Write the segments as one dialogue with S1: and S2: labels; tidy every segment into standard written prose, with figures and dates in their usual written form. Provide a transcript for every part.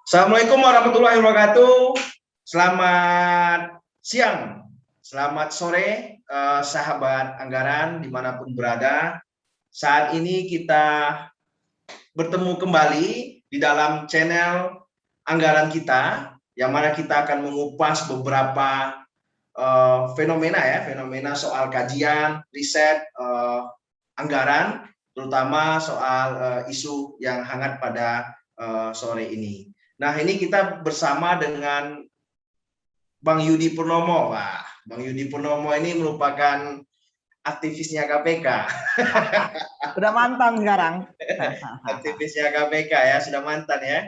S1: Assalamualaikum warahmatullahi wabarakatuh. Selamat siang, selamat sore, sahabat anggaran dimanapun berada. Saat ini kita bertemu kembali di dalam channel anggaran kita, yang mana kita akan mengupas beberapa fenomena soal kajian, riset, anggaran, terutama soal isu yang hangat pada sore ini. Nah, ini kita bersama dengan Bang Yudi Purnomo. Wah, Bang Yudi Purnomo ini merupakan aktivisnya KPK.
S2: Sudah mantan sekarang.
S1: Aktivisnya KPK ya, sudah mantan ya.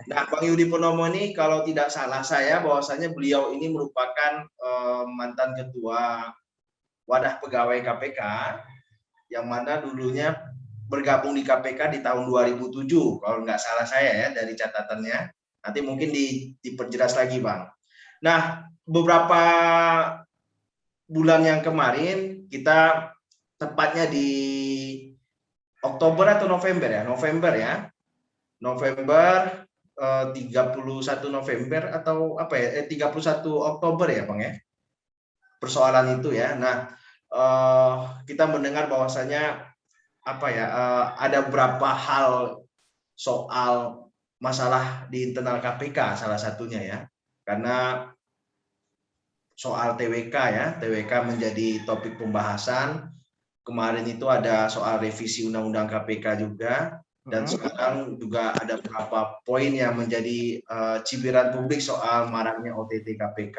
S1: Nah, Bang Yudi Purnomo ini kalau tidak salah saya bahwasanya beliau ini merupakan mantan ketua wadah pegawai KPK yang mana dulunya bergabung di KPK di tahun 2007 kalau nggak salah saya ya dari catatannya. Nanti mungkin diperjelas lagi Bang. Nah, beberapa bulan yang kemarin kita tepatnya di Oktober atau November ya? November ya. November 31 November atau apa ya? 31 Oktober ya, Bang ya. Persoalan itu ya. Nah, kita mendengar bahwasanya apa ya? Ada beberapa hal soal masalah di internal KPK salah satunya ya. Karena soal TWK ya, TWK menjadi topik pembahasan. Kemarin itu ada soal revisi Undang-Undang KPK juga, dan sekarang juga ada beberapa poin yang menjadi cibiran publik soal maraknya OTT KPK.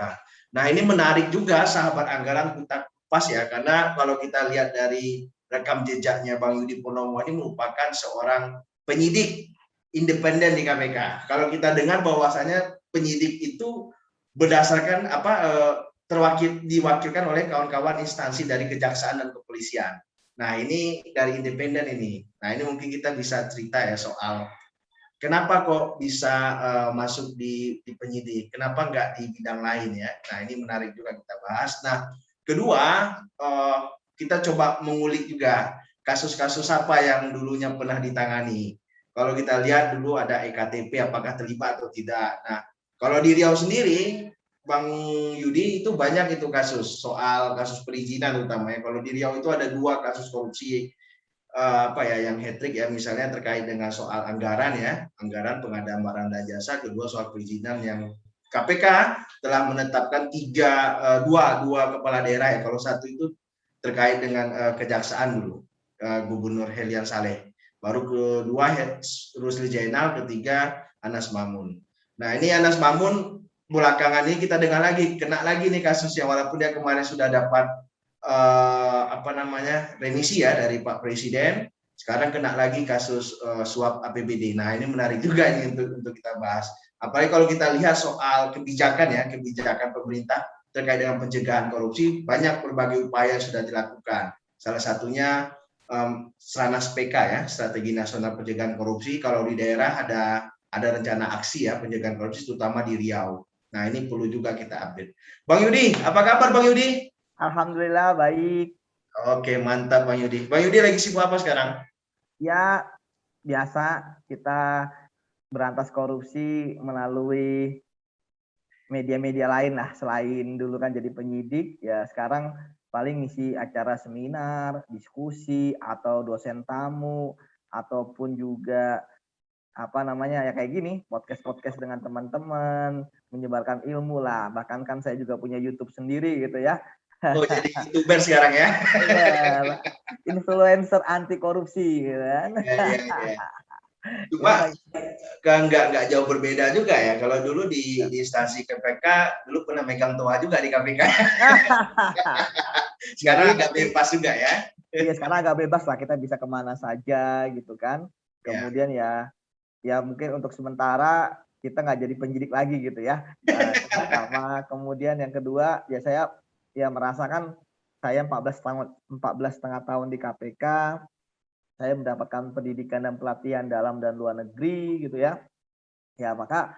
S1: Nah, ini menarik juga sahabat anggaran kita pas ya, karena kalau kita lihat dari rekam jejaknya Bang Yudi Purnomo ini merupakan seorang penyidik independen di KPK. Kalau kita dengar bahwasanya penyidik itu berdasarkan diwakilkan oleh kawan-kawan instansi dari kejaksaan dan kepolisian. Nah, ini dari independen ini. Nah, ini mungkin kita bisa cerita ya soal kenapa kok bisa masuk di penyidik, kenapa nggak di bidang lain ya. Nah, ini menarik juga kita bahas. Nah, kedua, kita coba mengulik juga kasus-kasus apa yang dulunya pernah ditangani. Kalau kita lihat dulu ada EKTP, apakah terlibat atau tidak. Nah, kalau di Riau sendiri, Bang Yudi, itu banyak itu kasus soal kasus perizinan utamanya. Kalau di Riau itu ada 2 kasus korupsi yang hat-trick ya, misalnya terkait dengan soal anggaran ya, anggaran pengadaan barang dan jasa, kedua soal perizinan yang KPK telah menetapkan dua kepala daerah ya. Kalau satu itu terkait dengan kejaksaan dulu, Gubernur Helian Saleh. Baru kedua Rusli Jainal, ketiga Anas Mamun. Nah, ini Anas Mamun belakangan ini kita dengar lagi kena lagi nih kasusnya, walaupun dia kemarin sudah dapat remisi ya dari Pak Presiden, sekarang kena lagi kasus suap APBD. Nah, ini menarik juga ini untuk kita bahas. Apalagi kalau kita lihat soal kebijakan ya, kebijakan pemerintah terkait dengan pencegahan korupsi, banyak berbagai upaya yang sudah dilakukan. Salah satunya Stranas PK ya, Strategi Nasional Pencegahan Korupsi. Kalau di daerah ada rencana aksi ya pencegahan korupsi, terutama di Riau. Nah, ini perlu juga kita update. Bang Yudi, apa kabar Bang Yudi?
S2: Alhamdulillah baik.
S1: Oke, mantap Bang Yudi. Bang Yudi lagi sibuk apa sekarang?
S2: Ya, biasa kita berantas korupsi melalui media-media lain lah. Selain dulu kan jadi penyidik, ya sekarang paling ngisi acara seminar, diskusi, atau dosen tamu, ataupun juga ya kayak gini, podcast dengan teman-teman, menyebarkan ilmu lah. Bahkan kan saya juga punya YouTube sendiri gitu ya.
S1: Oh, jadi YouTuber sekarang ya?
S2: Iya, influencer anti korupsi gitu kan.
S1: Ya. Cuma nggak jauh berbeda juga ya. Kalau dulu di instansi KPK dulu pernah megang toa juga di KPK. Sekarang agak bebas juga ya.
S2: Iya, sekarang agak bebas lah, kita bisa kemana saja gitu kan. Kemudian ya mungkin untuk sementara kita nggak jadi penyidik lagi gitu ya. Pertama, kemudian yang kedua ya saya merasakan saya 14,5 tahun di KPK, saya mendapatkan pendidikan dan pelatihan dalam dan luar negeri gitu ya. Ya maka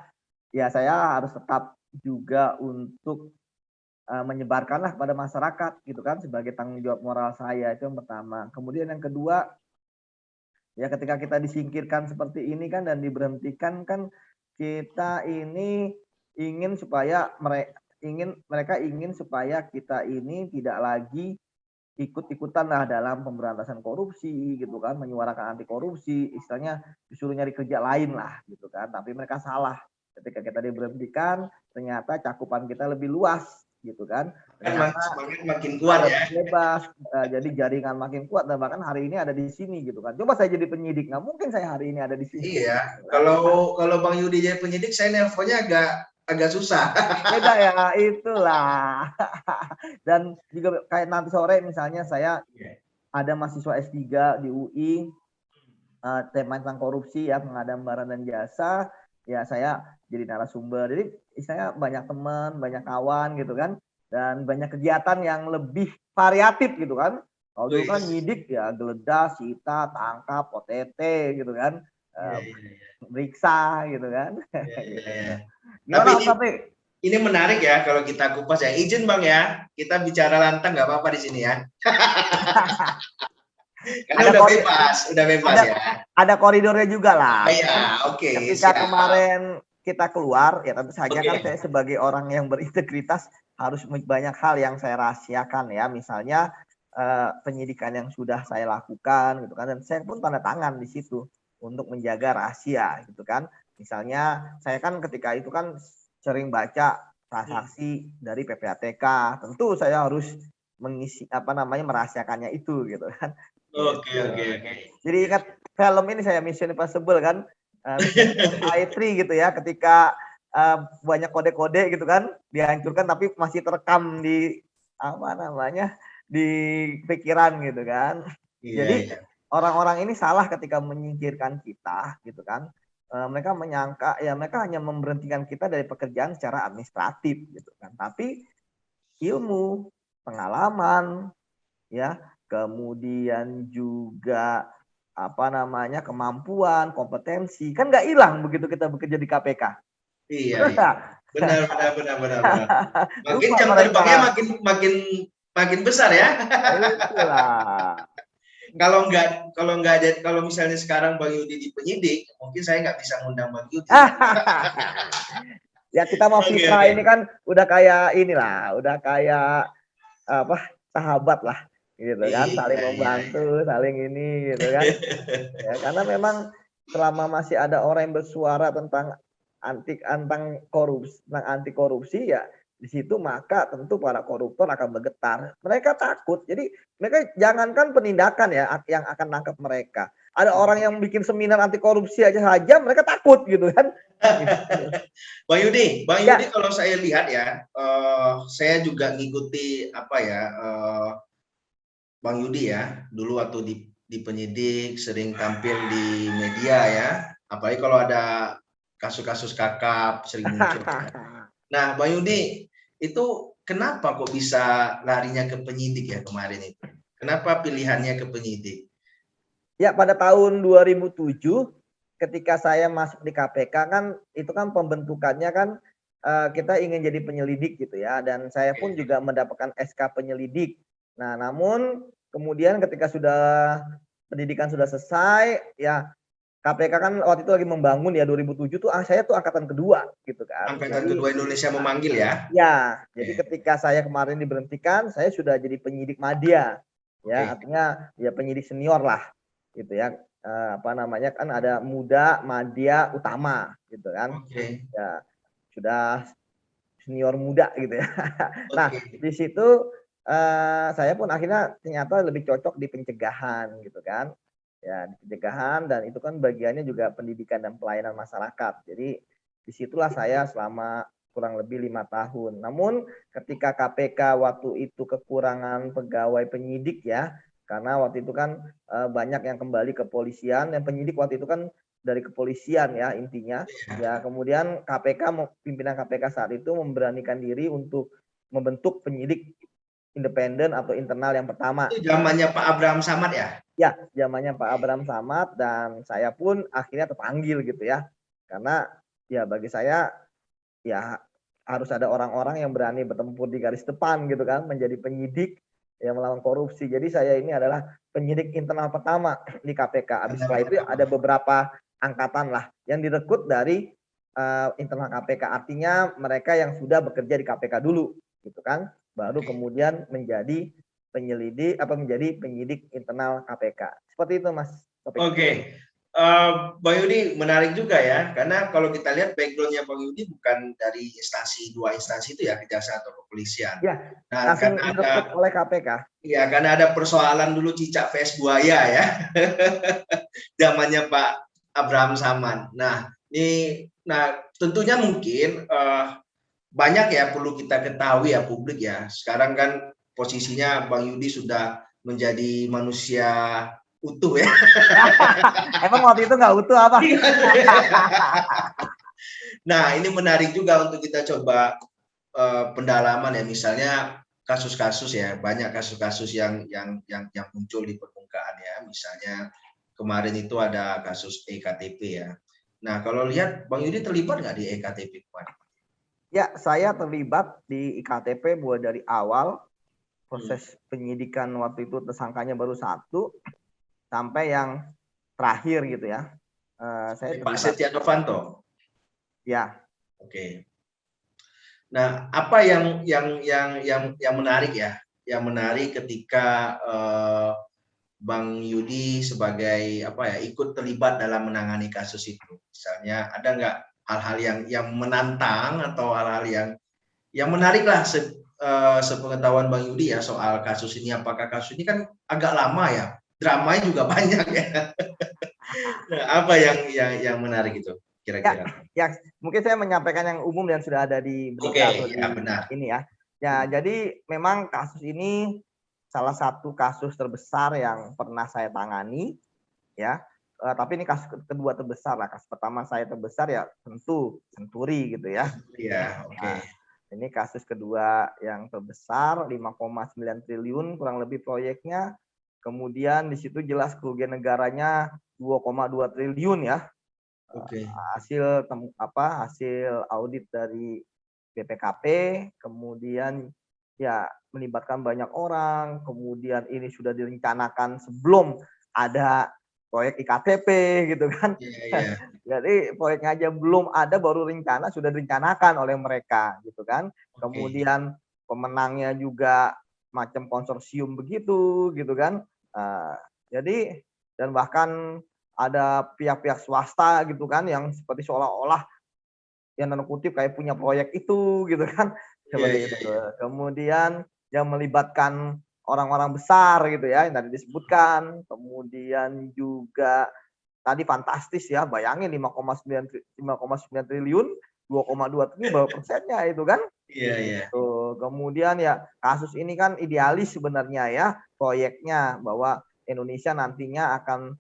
S2: ya saya harus tetap juga untuk menyebarkanlah pada masyarakat gitu kan, sebagai tanggung jawab moral saya, itu yang pertama. Kemudian yang kedua, ya ketika kita disingkirkan seperti ini kan dan diberhentikan kan, kita ini ingin supaya mereka ingin supaya kita ini tidak lagi ikut-ikutan lah dalam pemberantasan korupsi gitu kan, menyuarakan anti korupsi, istilahnya disuruh nyari kerja lain lah gitu kan. Tapi mereka salah. Ketika kita diberhentikan, ternyata cakupan kita lebih luas gitu kan. Ternyata
S1: Semangat makin kuat ya.
S2: bebas, jadi jaringan makin kuat dan bahkan hari ini ada di sini gitu kan. Coba saya jadi penyidik, nggak mungkin saya hari ini ada di sini.
S1: Iya, kalau Bang Yudi jadi penyidik, saya nelponnya agak susah.
S2: Beda ya, itulah. Dan juga kayak nanti sore misalnya saya ada mahasiswa S3 di UI, tema tentang korupsi ya, pengadaan barang dan jasa, ya saya jadi narasumber. Jadi istilahnya banyak teman, banyak kawan gitu kan, dan banyak kegiatan yang lebih variatif gitu kan. Kalau dulu kan nyidik ya geledah, sita, tangkap, OTT gitu kan, periksa gitu kan. Gimana
S1: Tapi ini menarik ya kalau kita kupas ya. Izin Bang ya, kita bicara lantang nggak apa-apa di sini ya. Karena udah bebas ya.
S2: Ada koridornya juga lah.
S1: Iya, oke.
S2: Ketika kemarin kita keluar, ya tentu saja kan saya sebagai orang yang berintegritas harus banyak hal yang saya rahasiakan ya. Misalnya penyidikan yang sudah saya lakukan gitu kan, dan saya pun tanda tangan di situ untuk menjaga rahasia gitu kan. Misalnya saya kan ketika itu kan sering baca transaksi dari PPATK, tentu saya harus mengisi merahasiakannya itu gitu kan.
S1: Oke.
S2: Jadi ingat film ini saya Mission Impossible kan, I3 gitu ya, ketika banyak kode-kode gitu kan dihancurkan tapi masih terekam di di pikiran gitu kan. Jadi orang-orang ini salah ketika menyingkirkan kita gitu kan. Mereka menyangka ya mereka hanya memberhentikan kita dari pekerjaan secara administratif gitu kan. Tapi ilmu, pengalaman, ya, kemudian juga kemampuan, kompetensi kan nggak hilang begitu kita bekerja di KPK.
S1: Iya. Benar. Makin jam terbangnya makin besar ya.
S2: Itulah.
S1: Kalau misalnya sekarang Bang Yudi di penyidik, mungkin saya nggak bisa ngundang Bang Yudi.
S2: Ya kita mau Fitra ini kan udah kayak inilah, udah kayak sahabat lah gitu kan, saling membantu, saling ini gitu kan. Ya, karena memang selama masih ada orang yang bersuara tentang anti korupsi ya di situ maka tentu para koruptor akan bergetar. Mereka takut. Jadi mereka jangankan penindakan ya yang akan nangkep mereka. Ada orang yang bikin seminar anti korupsi aja mereka takut gitu kan.
S1: Bang Yudi kalau saya lihat ya, saya juga ngikuti Bang Yudi ya, dulu waktu di penyidik sering tampil di media ya, apalagi kalau ada kasus-kasus kakap sering muncul. Nah, Bang Yudi, itu kenapa kok bisa larinya ke penyidik ya kemarin itu? Kenapa pilihannya ke penyidik?
S2: Ya, pada tahun 2007 ketika saya masuk di KPK kan itu kan pembentukannya kan kita ingin jadi penyelidik gitu ya, dan saya pun juga mendapatkan SK penyelidik. Nah, namun kemudian ketika pendidikan sudah selesai ya, KPK kan waktu itu lagi membangun ya 2007 tuh saya tuh angkatan kedua gitu kan.
S1: Angkatan kedua Indonesia memanggil ya?
S2: Ya, jadi ketika saya kemarin diberhentikan, saya sudah jadi penyidik madya. Ya, artinya ya penyidik senior lah gitu ya. Kan ada muda, madya, utama gitu kan. Ya, sudah senior muda gitu ya. Nah, di situ saya pun akhirnya ternyata lebih cocok di pencegahan gitu kan. Ya, di pencegahan, dan itu kan bagiannya juga pendidikan dan pelayanan masyarakat. Jadi disitulah saya selama kurang lebih 5 tahun. Namun ketika KPK waktu itu kekurangan pegawai penyidik ya, karena waktu itu kan banyak yang kembali ke kepolisian, yang penyidik waktu itu kan dari kepolisian ya intinya. Ya, kemudian pimpinan KPK saat itu memberanikan diri untuk membentuk penyidik independen atau internal yang pertama.
S1: Itu zamannya Pak Abraham Samad ya?
S2: Ya, zamannya Pak Abraham Samad, dan saya pun akhirnya terpanggil gitu ya. Karena ya bagi saya ya harus ada orang-orang yang berani bertempur di garis depan gitu kan, menjadi penyidik yang melawan korupsi. Jadi saya ini adalah penyidik internal pertama di KPK. Habis setelah itu ada beberapa angkatan lah yang direkrut dari internal KPK, artinya mereka yang sudah bekerja di KPK dulu, gitu kan, baru kemudian menjadi menjadi penyidik internal KPK. Seperti itu, Mas.
S1: Oke. Bang Yudi, menarik juga ya, karena kalau kita lihat backgroundnya Bang Yudi bukan dari dua instansi itu ya, kejaksaan atau kepolisian.
S2: Ya,
S1: Nah,
S2: langsung
S1: karena
S2: direkrut oleh KPK.
S1: Ya, karena ada persoalan dulu cicak vs buaya ya, zamannya Pak Abraham Samad. Nah, tentunya mungkin banyak ya perlu kita ketahui ya publik ya. Sekarang kan posisinya Bang Yudi sudah menjadi manusia utuh ya.
S2: Emang waktu itu nggak utuh apa?
S1: Nah, ini menarik juga untuk kita coba pendalaman ya, misalnya kasus-kasus ya, banyak kasus-kasus yang muncul di permukaan ya, misalnya kemarin itu ada kasus EKTP ya. Nah, kalau lihat Bang Yudi terlibat nggak di EKTP kemarin?
S2: Ya, saya terlibat di IKTP mulai dari awal proses penyidikan. Waktu itu tersangkanya baru 1 sampai yang terakhir gitu ya. Saya
S1: Pak
S2: terlibat.
S1: Setia Novanto.
S2: Ya.
S1: Oke. Nah, apa yang menarik ya? Yang menarik ketika Bang Yudi sebagai ikut terlibat dalam menangani kasus itu. Misalnya ada nggak hal-hal yang menantang atau hal-hal yang menarik lah sepengetahuan Bang Yudi ya soal kasus ini. Apakah kasus ini kan agak lama ya, dramanya juga banyak ya. Nah, apa yang menarik itu kira-kira?
S2: Ya, mungkin saya menyampaikan yang umum dan sudah ada di berita atau di
S1: benar.
S2: Ini ya. Ya, jadi memang kasus ini salah satu kasus terbesar yang pernah saya tangani ya. Tapi ini kasus kedua terbesar lah. Kasus pertama saya terbesar ya tentu Senturi gitu ya.
S1: Iya, oke.
S2: Nah, ini kasus kedua yang terbesar 5,9 triliun kurang lebih proyeknya. Kemudian di situ jelas kerugian negaranya 2,2 triliun ya.
S1: Oke.
S2: Hasil audit dari BPKP, kemudian ya melibatkan banyak orang, kemudian ini sudah direncanakan sebelum ada proyek IKTP gitu kan.
S1: Iya.
S2: Jadi proyeknya aja belum ada baru rencana sudah direncanakan oleh mereka gitu kan. Kemudian pemenangnya juga macam konsorsium begitu gitu kan. Jadi dan bahkan ada pihak-pihak swasta gitu kan yang seperti seolah-olah yang tanda kutip kayak punya proyek itu gitu kan. Seperti itu. Kemudian yang melibatkan orang-orang besar gitu ya yang tadi disebutkan. Kemudian juga tadi fantastis ya, bayangin 5,9 triliun, 2,2 triliun berapa persennya itu kan?
S1: Iya.
S2: Kemudian ya kasus ini kan idealis sebenarnya ya proyeknya bahwa Indonesia nantinya akan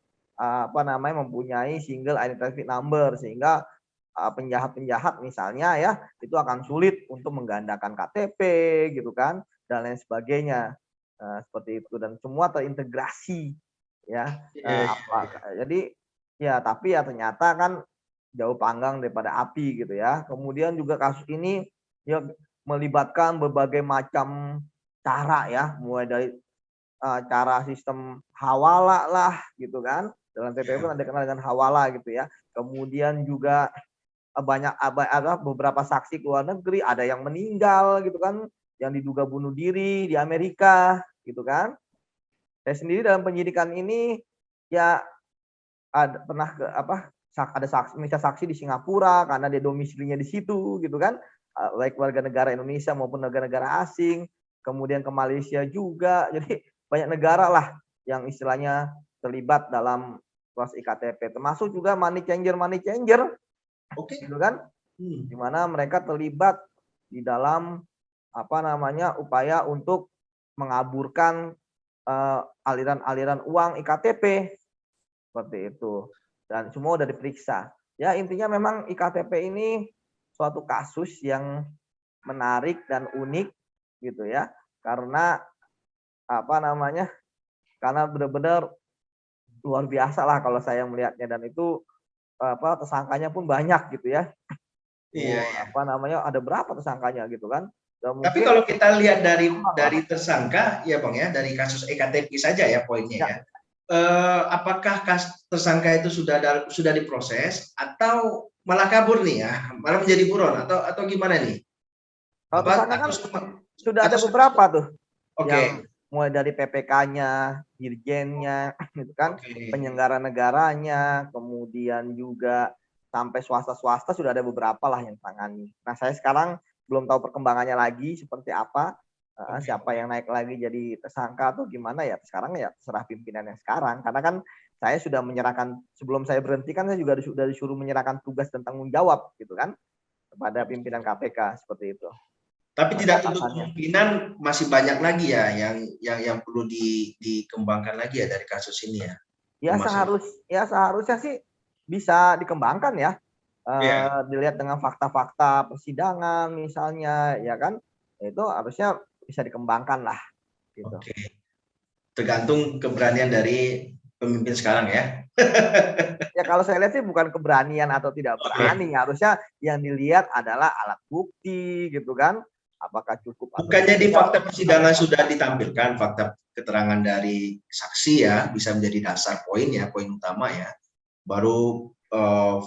S2: mempunyai single identity number sehingga penjahat-penjahat misalnya ya itu akan sulit untuk menggandakan KTP gitu kan dan lain sebagainya seperti itu dan semua terintegrasi ya jadi ya tapi ya ternyata kan jauh panggang daripada api gitu ya. Kemudian juga kasus ini ya melibatkan berbagai macam cara ya mulai dari cara sistem hawala lah gitu kan. Dalam TPP kan ada kenal dengan hawala gitu ya. Kemudian juga ada beberapa saksi ke luar negeri, ada yang meninggal gitu kan, yang diduga bunuh diri di Amerika gitu kan. Saya sendiri dalam penyidikan ini ya ada saksi di Singapura karena dia domisilinya di situ gitu kan, baik warga negara Indonesia maupun negara-negara asing, kemudian ke Malaysia juga, jadi banyak negara lah yang istilahnya terlibat dalam proses IKTP, termasuk juga money changer, gitu kan, di mana mereka terlibat di dalam upaya untuk mengaburkan aliran-aliran uang IKTP seperti itu dan semua udah diperiksa. Ya intinya memang IKTP ini suatu kasus yang menarik dan unik gitu ya karena karena benar-benar luar biasa lah kalau saya melihatnya dan itu tersangkanya pun banyak gitu ya. Ada berapa tersangkanya gitu kan.
S1: Tapi kalau kita lihat dari tersangka ya Bang ya, dari kasus EKTP saja ya poinnya ya. Apakah tersangka itu sudah diproses atau malah kabur nih ya, malah menjadi buron atau gimana nih?
S2: Kalau
S1: Apa
S2: tersangka kan
S1: atau
S2: sudah
S1: atau
S2: ada beberapa tuh yang
S1: oke,
S2: mulai dari PPK-nya, dirjennya, gitu kan,
S1: oke,
S2: penyelenggara negaranya, kemudian juga sampai swasta-swasta sudah ada beberapa lah yang tangani. Nah, saya sekarang belum tahu perkembangannya lagi seperti apa,
S1: oke.
S2: siapa yang naik lagi jadi tersangka atau gimana ya. Sekarang ya terserah pimpinan yang sekarang. Karena kan saya sudah menyerahkan sebelum saya berhenti kan saya juga sudah disuruh menyerahkan tugas dan tanggung jawab gitu kan kepada pimpinan KPK seperti itu.
S1: Tapi tidak tutup
S2: Batasannya.
S1: kemungkinan masih banyak lagi ya yang perlu dikembangkan lagi ya dari kasus ini ya, Mas.
S2: Ya seharusnya sih bisa dikembangkan ya.
S1: Iya,
S2: Dilihat dengan fakta-fakta persidangan misalnya, ya kan, itu harusnya bisa dikembangkan lah gitu.
S1: oke. Tergantung keberanian dari pemimpin sekarang ya.
S2: Ya kalau saya lihat sih bukan keberanian atau tidak
S1: Oke.
S2: berani, harusnya yang dilihat adalah alat bukti gitu kan, apakah cukup atau
S1: Bukannya di
S2: tidak
S1: fakta
S2: untuk
S1: persidangan
S2: menetapkan.
S1: sudah ditampilkan fakta keterangan dari saksi ya, bisa menjadi dasar poin ya, poin utama ya. Baru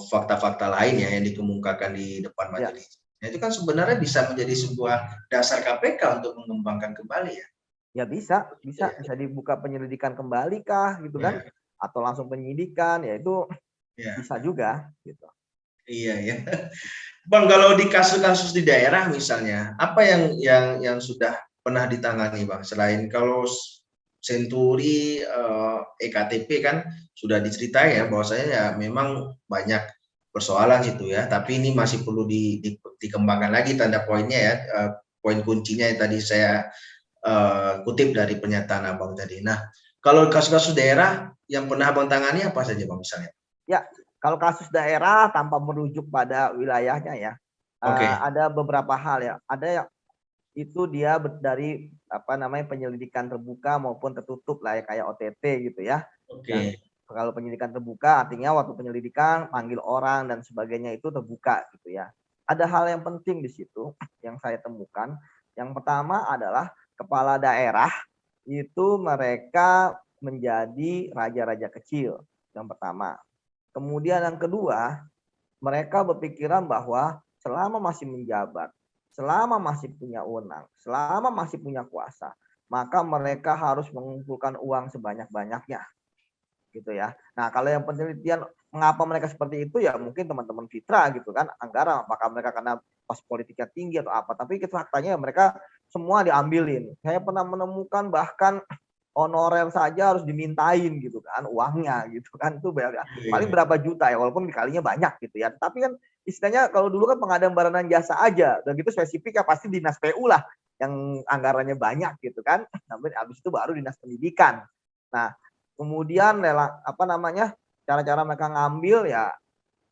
S1: fakta-fakta lain ya yang dikemukakan di depan
S2: Ya,
S1: majelis. Nah, itu kan sebenarnya bisa menjadi sebuah dasar KPK untuk mengembangkan kembali ya.
S2: ya bisa, bisa,
S1: Iya,
S2: bisa dibuka penyelidikan kembali kah gitu kan,
S1: iya,
S2: atau langsung penyidikan, ya itu
S1: iya,
S2: bisa juga gitu.
S1: iya, ya. Bang, kalau di kasus-kasus di daerah misalnya, apa yang sudah pernah ditangani, Bang? Selain kalau Senturi, EKTP kan sudah diceritai ya bahwasanya ya memang banyak persoalan situ ya, tapi ini masih perlu dikembangkan lagi tanda poinnya ya, poin kuncinya yang tadi saya kutip dari pernyataan Abang tadi. Nah, kalau kasus-kasus daerah yang pernah Abang tangani apa saja, Bang, misalnya?
S2: Ya, kalau kasus daerah tanpa merujuk pada wilayahnya ya,
S1: Oke,
S2: ada beberapa hal ya. Ada yang itu dia dari apa namanya penyelidikan terbuka maupun tertutup lah ya kayak OTT gitu ya. Dan
S1: oke,
S2: kalau penyelidikan terbuka artinya waktu penyelidikan panggil orang dan sebagainya itu terbuka gitu ya. Ada hal yang penting di situ yang saya temukan. Yang pertama adalah kepala daerah itu mereka menjadi raja-raja kecil. Yang pertama. Kemudian yang kedua, mereka berpikiran bahwa selama masih menjabat, selama masih punya wewenang, selama masih punya kuasa, maka mereka harus mengumpulkan uang sebanyak-banyaknya gitu ya. Nah, kalau yang penelitian mengapa mereka seperti itu ya mungkin teman-teman Fitra gitu kan, anggaran apakah mereka karena pas politiknya tinggi atau apa, tapi itu faktanya mereka semua diambilin. Saya pernah menemukan bahkan honorer saja harus dimintain gitu kan uangnya gitu kan itu paling
S1: iya,
S2: berapa juta ya walaupun dikalinya banyak gitu ya tapi kan istilahnya kalau dulu kan pengadaan barang dan jasa aja dan gitu spesifik ya pasti dinas PU lah yang anggarannya banyak gitu kan tapi habis itu baru dinas pendidikan. Nah kemudian lelang apa namanya cara-cara mereka ngambil ya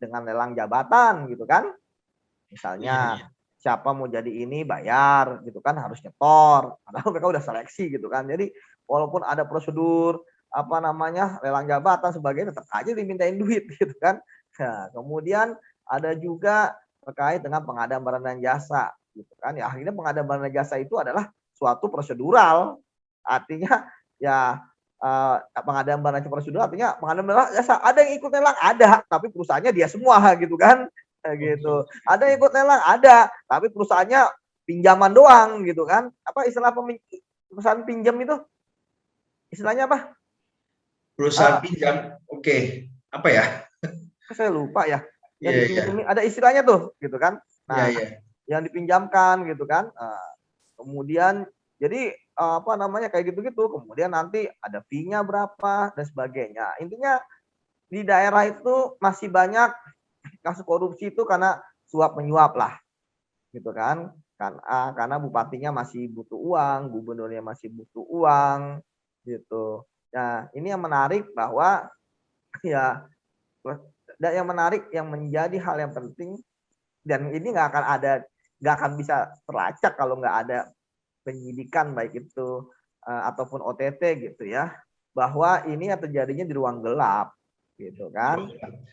S2: dengan lelang jabatan gitu kan.
S1: iya,
S2: Misalnya
S1: iya.
S2: siapa mau jadi ini bayar gitu kan harus nyetor. Padahal mereka udah seleksi gitu kan. Jadi walaupun ada prosedur apa namanya lelang jabatan sebagainya tetap aja dimintain duit gitu kan. Nah, kemudian ada juga terkait dengan pengadaan barang dan jasa gitu kan. Ya akhirnya pengadaan barang dan jasa itu adalah suatu prosedural. Artinya ya pengadaan barang dan prosedural artinya pengadaan barang dan jasa ada yang ikut lelang ada tapi perusahaannya dia semua gitu kan.
S1: Oke,
S2: Gitu.
S1: oke,
S2: Ada
S1: oke.
S2: yang ikut lelang, ada, tapi perusahaannya pinjaman doang gitu kan. Apa istilah perusahaan pinjam itu? Istilahnya apa?
S1: Perusahaan
S2: Uh,
S1: pinjam, oke. Apa ya?
S2: saya lupa ya. Yang
S1: Iya, iya,
S2: dipinjemin ada istilahnya tuh, gitu kan.
S1: iya,
S2: Nah,
S1: iya.
S2: yang dipinjamkan gitu kan. Kemudian jadi apa namanya kayak gitu-gitu. Kemudian nanti ada fee-nya berapa dan sebagainya. Intinya di daerah itu masih banyak kasus korupsi itu karena suap menyuap lah gitu kan karena bupatinya masih butuh uang, gubernurnya masih butuh uang gitu. Nah, ini yang menarik bahwa ya dan yang menarik yang menjadi hal yang penting dan ini nggak akan bisa terlacak kalau nggak ada penyidikan baik itu ataupun OTT gitu ya bahwa ini yang terjadinya di ruang gelap gitu kan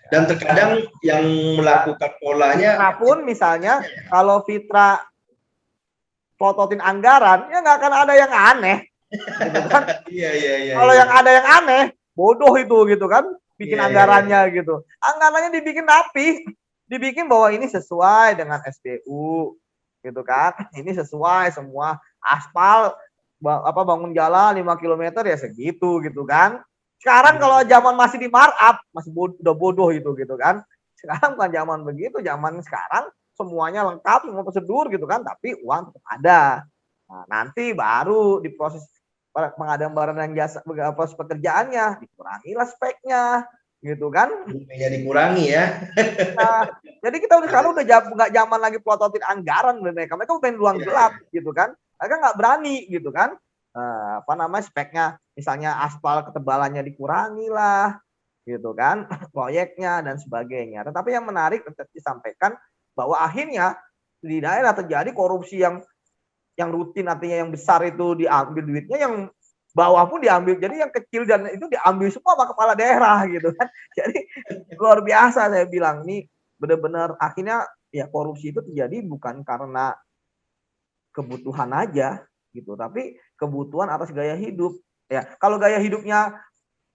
S1: Dan
S2: ya,
S1: terkadang yang
S2: dan
S1: melakukan polanya
S2: Fitra pun misalnya kalau Fitra plototin anggaran ya nggak akan ada yang aneh gitu kan.
S1: iya, iya, iya,
S2: Kalau
S1: iya,
S2: yang ada yang aneh, bodoh itu gitu kan, bikin
S1: iya, iya, iya,
S2: anggarannya gitu. Anggarannya dibikin rapi, dibikin bahwa ini sesuai dengan SBU, gitu kan? Ini sesuai semua aspal bangun jalan 5 kilometer ya segitu gitu kan. Sekarang kalau zaman masih di markup masih udah bodoh itu gitu kan. Sekarang bukan zaman begitu, zaman sekarang semuanya lengkap, semua prosedur gitu kan, tapi uang tetap ada. Nah, nanti baru di proses pengadaan barang dan jasa, proses pekerjaannya dikurangilah speknya gitu kan.
S1: Volumenya dikurangi ya.
S2: Nah, jadi kita udah sekarang udah nggak zaman lagi plototin anggaran mereka main ruang gelap gitu kan. Mereka nggak berani gitu kan. Apa namanya speknya, misalnya aspal ketebalannya dikurangi lah gitu kan, proyeknya dan sebagainya. Tetapi yang menarik disampaikan bahwa akhirnya di daerah terjadi korupsi yang rutin, artinya yang besar itu diambil duitnya, yang bawah pun diambil, jadi yang kecil dan itu diambil semua sama kepala daerah gitu kan. Jadi luar biasa, saya bilang nih benar-benar akhirnya ya korupsi itu terjadi bukan karena kebutuhan aja gitu, tapi kebutuhan atas gaya hidup. Ya kalau gaya hidupnya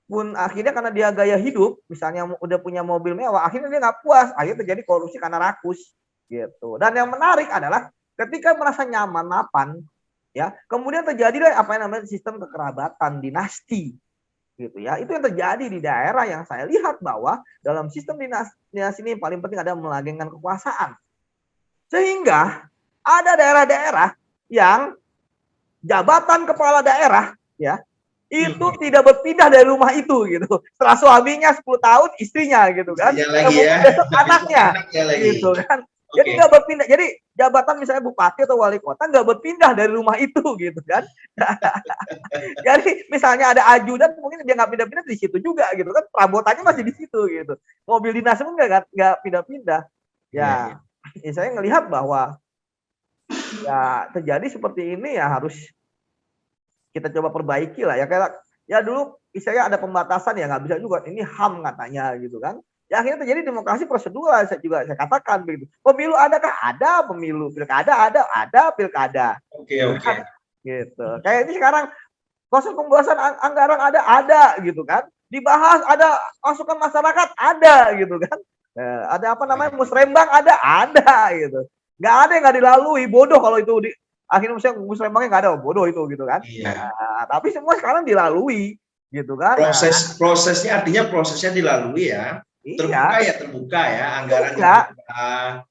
S2: pun akhirnya karena dia gaya hidup, misalnya udah punya mobil mewah, akhirnya dia nggak puas, akhirnya terjadi korupsi karena rakus gitu. Dan yang menarik adalah ketika merasa nyaman mapan, ya kemudian terjadi apa yang namanya sistem kekerabatan dinasti gitu ya. Itu yang terjadi di daerah yang saya lihat bahwa dalam sistem dinasti ini paling penting ada melanggengkan kekuasaan, sehingga ada daerah-daerah yang jabatan kepala daerah ya itu tidak berpindah dari rumah itu gitu. Setelah suaminya 10 tahun, istrinya gitu kan.
S1: Lagi ya.
S2: Besok anaknya gitu kan. Jadi nggak berpindah. Jadi jabatan misalnya bupati atau wali kota nggak berpindah dari rumah itu gitu kan. Jadi misalnya ada ajudan mungkin dia nggak pindah-pindah di situ juga gitu kan. Perabotannya masih di situ gitu. Mobil dinas pun nggak pindah-pindah. Ya, saya ngelihat bahwa ya terjadi seperti ini ya harus kita coba perbaiki lah ya, kayak ya dulu misalnya ada pembatasan ya nggak bisa juga, ini HAM katanya gitu kan. Ya akhirnya terjadi demokrasi prosedural, saya katakan begitu. Pemilu adakah? Ada pemilu, pilkada ada pilkada.
S1: Oke.
S2: Gitu. Kayak ini sekarang proses pembahasan anggaran ada gitu kan. Dibahas ada masukan masyarakat ada gitu kan. Ada apa namanya musrembang ada gitu. Nggak ada yang nggak dilalui, bodoh kalau itu akhirnya misalnya musrembangnya nggak ada, bodoh itu gitu kan.
S1: Iya.
S2: Tapi semua sekarang dilalui gitu kan.
S1: Prosesnya artinya prosesnya dilalui ya. Terbuka ya anggaran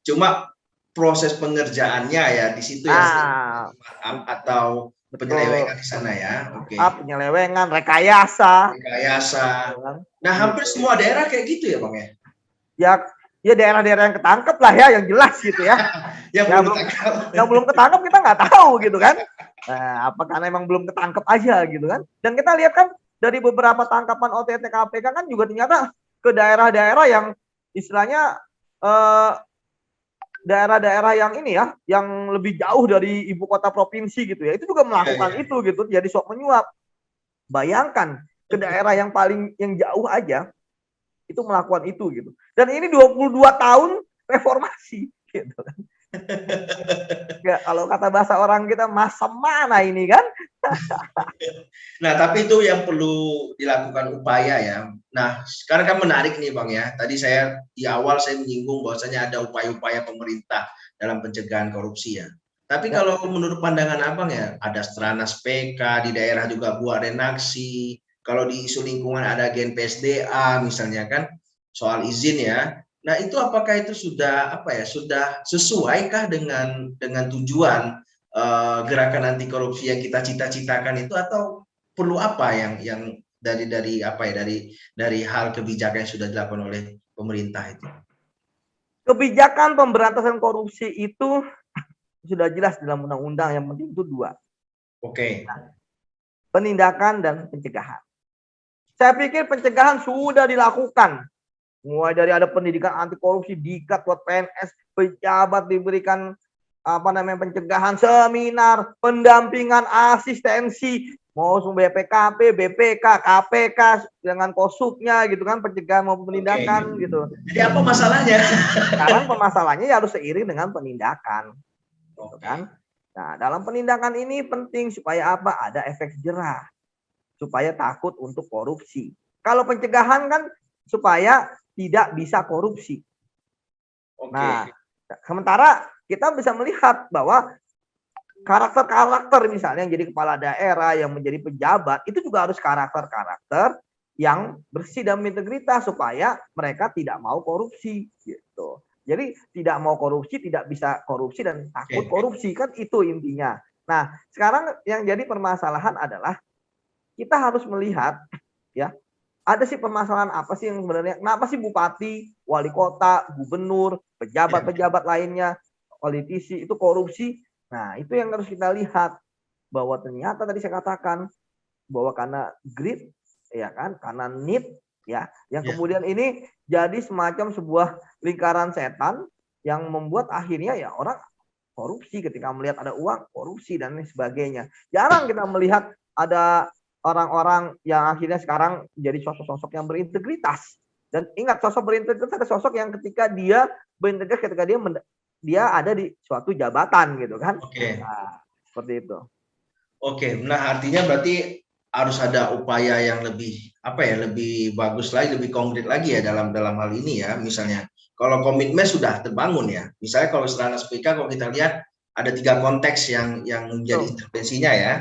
S1: cuma proses pengerjaannya ya di situ yang atau penyelewengan di sana ya. Oke.
S2: Penyelewengan, rekayasa.
S1: Nah, hampir semua daerah kayak gitu ya, Bang ya.
S2: Ya daerah-daerah yang ketangkep lah ya, yang jelas gitu ya. yang belum ketangkep kita nggak tahu gitu kan. Apa karena emang belum ketangkep aja gitu kan. Dan kita lihat kan dari beberapa tangkapan OTT KPK kan juga ternyata ke daerah-daerah yang istilahnya daerah-daerah yang ini ya, yang lebih jauh dari ibu kota provinsi gitu ya, itu juga melakukan itu gitu, jadi suap menyuap. Bayangkan ke daerah yang jauh aja itu melakukan itu gitu. Dan ini 22 tahun reformasi gitu kan. Ya, kalau kata bahasa orang kita masa mana ini kan.
S1: Nah, tapi itu yang perlu dilakukan upaya ya. Nah, sekarang kan menarik nih Bang ya. Tadi di awal saya menyinggung bahwasanya ada upaya-upaya pemerintah dalam pencegahan korupsi ya. Tapi kalau menurut pandangan Abang ya, ada Stranas PK di daerah juga buat renaksi. Kalau di isu lingkungan ada Gen PSDA misalnya kan, soal izin ya. Nah, itu apakah itu sudah sudah sesuaikah dengan tujuan gerakan anti korupsi yang kita cita-citakan itu, atau perlu apa yang dari hal kebijakan yang sudah dilakukan oleh pemerintah itu?
S2: Kebijakan pemberantasan korupsi itu sudah jelas dalam undang-undang, yang penting itu 2.
S1: Oke.
S2: Penindakan dan pencegahan. Saya pikir pencegahan sudah dilakukan. Mulai dari ada pendidikan anti korupsi, diklat buat PNS, pejabat diberikan pencegahan, seminar, pendampingan, asistensi, mau BPKP, BPK, KPK dengan kosupnya gitu kan, pencegahan maupun penindakan gitu.
S1: Jadi apa masalahnya?
S2: Sekarang permasalahannya harus seiring dengan penindakan. Gitu kan. Nah, dalam penindakan ini penting supaya apa? Ada efek jerah. Supaya takut untuk korupsi. Kalau pencegahan kan supaya tidak bisa korupsi.
S1: Oke.
S2: Nah, sementara kita bisa melihat bahwa karakter-karakter misalnya yang jadi kepala daerah, yang menjadi pejabat, itu juga harus karakter-karakter yang bersih dan berintegritas supaya mereka tidak mau korupsi gitu. Jadi tidak mau korupsi, tidak bisa korupsi dan takut
S1: Oke.
S2: korupsi, kan itu intinya. Nah, sekarang yang jadi permasalahan adalah kita harus melihat ya, ada sih permasalahan apa sih yang sebenarnya, kenapa sih bupati, wali kota, gubernur,
S1: Ya.
S2: pejabat-pejabat lainnya, politisi itu korupsi. Nah, itu yang harus kita lihat bahwa ternyata tadi saya katakan bahwa karena greed, ya kan, karena need, ya, yang
S1: Ya.
S2: kemudian ini jadi semacam sebuah lingkaran setan yang membuat akhirnya ya orang korupsi ketika melihat ada uang, korupsi dan lain sebagainya. Jarang kita melihat ada orang-orang yang akhirnya sekarang jadi sosok-sosok yang berintegritas. Dan ingat, sosok berintegritas ada sosok yang ketika dia berintegritas ketika dia ada di suatu jabatan gitu kan.
S1: Oke.
S2: Nah, seperti itu.
S1: Oke, nah artinya berarti harus ada upaya yang lebih apa ya, lebih bagus lagi, lebih konkret lagi ya dalam hal ini ya. Misalnya kalau komitmen sudah terbangun ya. Misalnya kalau Serana SPK kalau kita lihat ada 3 konteks yang menjadi
S2: Betul.
S1: intervensinya ya.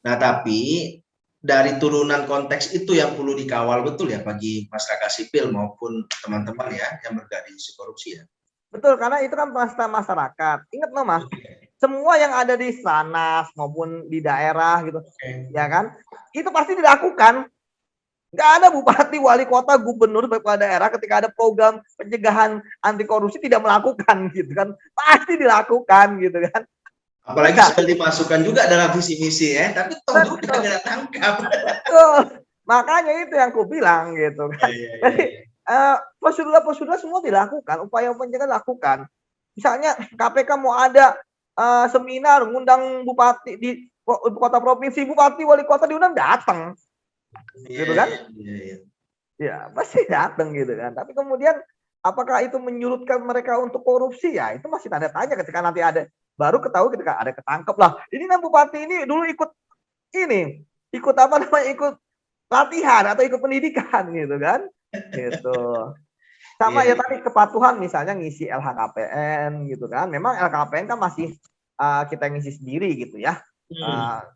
S1: Nah, tapi dari turunan konteks itu yang perlu dikawal betul ya bagi masyarakat sipil maupun teman-teman ya yang bergerak di isu korupsi ya.
S2: Betul, karena itu kan masyarakat. Ingat loh Mas,
S1: Oke.
S2: semua yang ada di Sanas maupun di daerah gitu,
S1: Oke.
S2: ya kan, itu pasti dilakukan. Nggak ada bupati, wali kota, gubernur, kepala daerah ketika ada program pencegahan anti korupsi tidak melakukan gitu kan, pasti dilakukan gitu kan.
S1: Apalagi
S2: Nah,
S1: sudah dimasukkan juga dalam visi misi ya, tapi toh juga
S2: betul,
S1: nggak tangkap.
S2: betul. Makanya itu yang aku bilang gitu
S1: Iya,
S2: kan.
S1: iya, iya,
S2: Jadi
S1: iya.
S2: prosedur-prosedur semua dilakukan, upaya pencegahan dilakukan. Misalnya KPK mau ada seminar ngundang bupati di ibu kota provinsi, bupati, wali kota diundang datang,
S1: Iya,
S2: gitu kan?
S1: iya, iya, iya.
S2: Ya pasti datang gitu kan. Tapi kemudian apakah itu menyurutkan mereka untuk korupsi ya? Itu masih tanda tanya ketika nanti ada baru ketahui ketika ada ketangkep lah. Ini kan bupati ini dulu ini ikut apa namanya ikut latihan atau ikut pendidikan gitu kan? Gitu.
S1: Iya,
S2: Sama ya
S1: iya.
S2: tadi kepatuhan misalnya ngisi LHKPN gitu kan. Memang LHKPN kan masih kita ngisi sendiri gitu ya.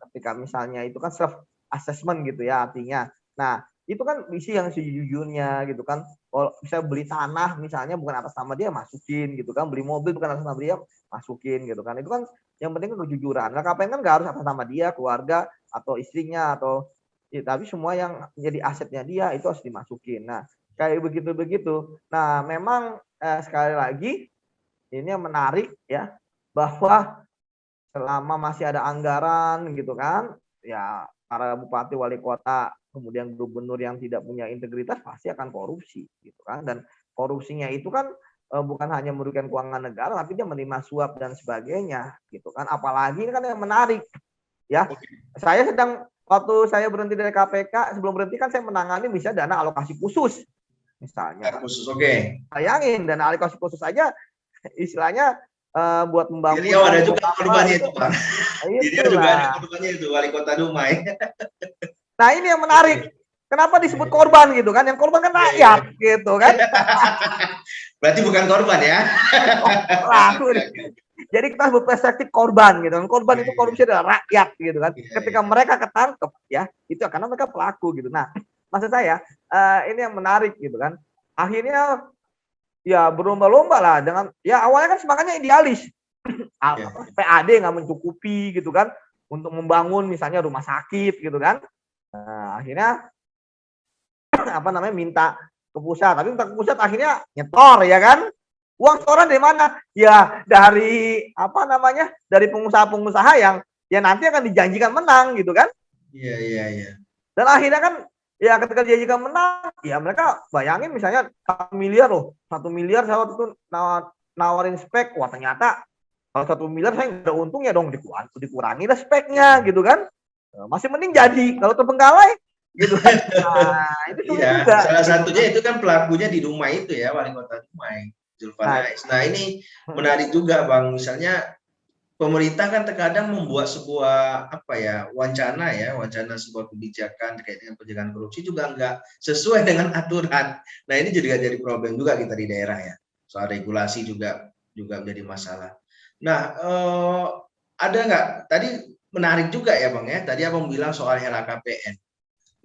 S2: Ketika misalnya itu kan self assessment gitu ya artinya. Nah, itu kan isi yang sejujurnya gitu kan. Kalau bisa beli tanah misalnya bukan atas nama dia masukin gitu kan. Beli mobil bukan atas nama dia masukin gitu kan. Itu kan yang penting kan kejujuran. LHKPN kan nggak harus atas nama dia, keluarga atau istrinya atau ya, tapi semua yang menjadi asetnya dia itu harus dimasukin. Nah, kayak begitu-begitu. Nah, memang sekali lagi ini yang menarik ya bahwa selama masih ada anggaran gitu kan, ya para bupati, wali kota, kemudian gubernur yang tidak punya integritas pasti akan korupsi gitu kan. Dan korupsinya itu kan bukan hanya merugikan keuangan negara tapi dia menerima suap dan sebagainya gitu kan. Apalagi kan yang menarik ya.
S1: Oke.
S2: Saya sedang waktu saya berhenti dari KPK, sebelum berhenti kan saya menangani misalnya dana alokasi khusus misalnya Pak.
S1: Khusus, oke.
S2: Bayangin dana alokasi khusus aja istilahnya buat
S1: Di
S2: membangun
S1: Riau ada
S2: tol
S1: juga
S2: buat apa
S1: korbannya
S2: itu
S1: itu, Bang. Di Riau juga ada
S2: itulah.
S1: korbannya itu, wali kota Dumai.
S2: Nah ini yang
S1: Oke.
S2: menarik. Kenapa
S1: Iya,
S2: disebut
S1: iya,
S2: korban gitu kan? Yang korban kan
S1: iya, iya.
S2: rakyat gitu kan?
S1: Berarti bukan korban ya?
S2: Oh, pelaku.
S1: Oke, oke.
S2: Jadi kita berperspektif korban gitu kan. Korban
S1: Iya,
S2: itu
S1: iya,
S2: korupsi adalah rakyat gitu kan.
S1: iya,
S2: Ketika
S1: iya.
S2: mereka ketangkep ya, itu karena mereka pelaku gitu. Nah, maksud saya ini yang menarik gitu kan. Akhirnya ya berlomba-lomba lah dengan ya awalnya kan semangatnya idealis.
S1: Iya,
S2: PAD nggak mencukupi gitu kan untuk membangun misalnya rumah sakit gitu kan. Nah, akhirnya apa namanya minta ke pusat, tapi minta ke pusat akhirnya nyetor ya kan. Uang setoran dari mana? Ya dari apa namanya? Dari pengusaha-pengusaha yang ya nanti akan dijanjikan menang gitu kan.
S1: iya, iya, iya.
S2: Dan akhirnya kan ya ketika dijanjikan menang, ya mereka bayangin misalnya 1 miliar loh, 1 miliar saya waktu itu nawarin spek, wah ternyata kalau 1 miliar saya nggak ada untungnya dong, dikurangi lah speknya gitu kan. Masih mending jadi, kalau terbengkalai gitu kan. Nah, itu sulit
S1: Iya,
S2: juga
S1: salah
S2: gitu kan.
S1: satunya itu kan pelakunya di Dumai itu ya, wali kota Dumai,
S2: Nah,
S1: Zulfanais. Nah, ini menarik juga, Bang. Misalnya pemerintah kan terkadang membuat sebuah apa ya, wacana sebuah kebijakan terkait dengan pencegahan korupsi juga nggak sesuai dengan aturan. Nah, ini juga jadi problem juga kita di daerah ya. soal regulasi juga menjadi masalah. Nah, ada nggak tadi menarik juga ya Bang ya, tadi Abang bilang soal LHKPN.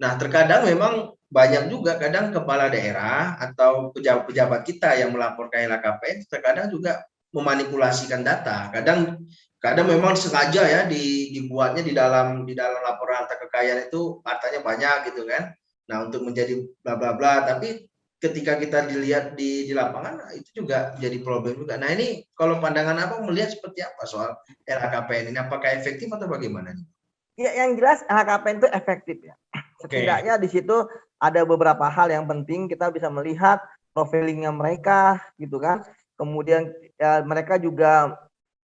S1: Nah, terkadang memang banyak juga kadang kepala daerah atau pejabat-pejabat kita yang melaporkan LHKPN terkadang juga memanipulasikan data. Kadang kadang memang sengaja ya dibuatnya di dalam laporan harta kekayaan itu hartanya banyak gitu kan. Nah, untuk menjadi bla bla bla, tapi ketika kita dilihat di lapangan nah, itu juga jadi problem juga. Nah, ini kalau pandangan Abang melihat seperti apa soal LHKPN ini? Apakah efektif atau bagaimana nih?
S2: Ya, yang jelas LHKPN itu efektif ya.
S1: Oke,
S2: Setidaknya di situ ada beberapa hal yang penting kita bisa melihat profilingnya mereka gitu kan. Kemudian ya, mereka juga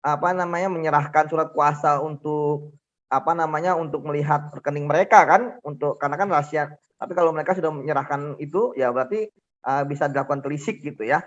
S2: apa namanya menyerahkan surat kuasa untuk apa namanya untuk melihat rekening mereka kan untuk karena kan rahasia. Tapi kalau mereka sudah menyerahkan itu ya berarti bisa dilakukan telisik gitu ya.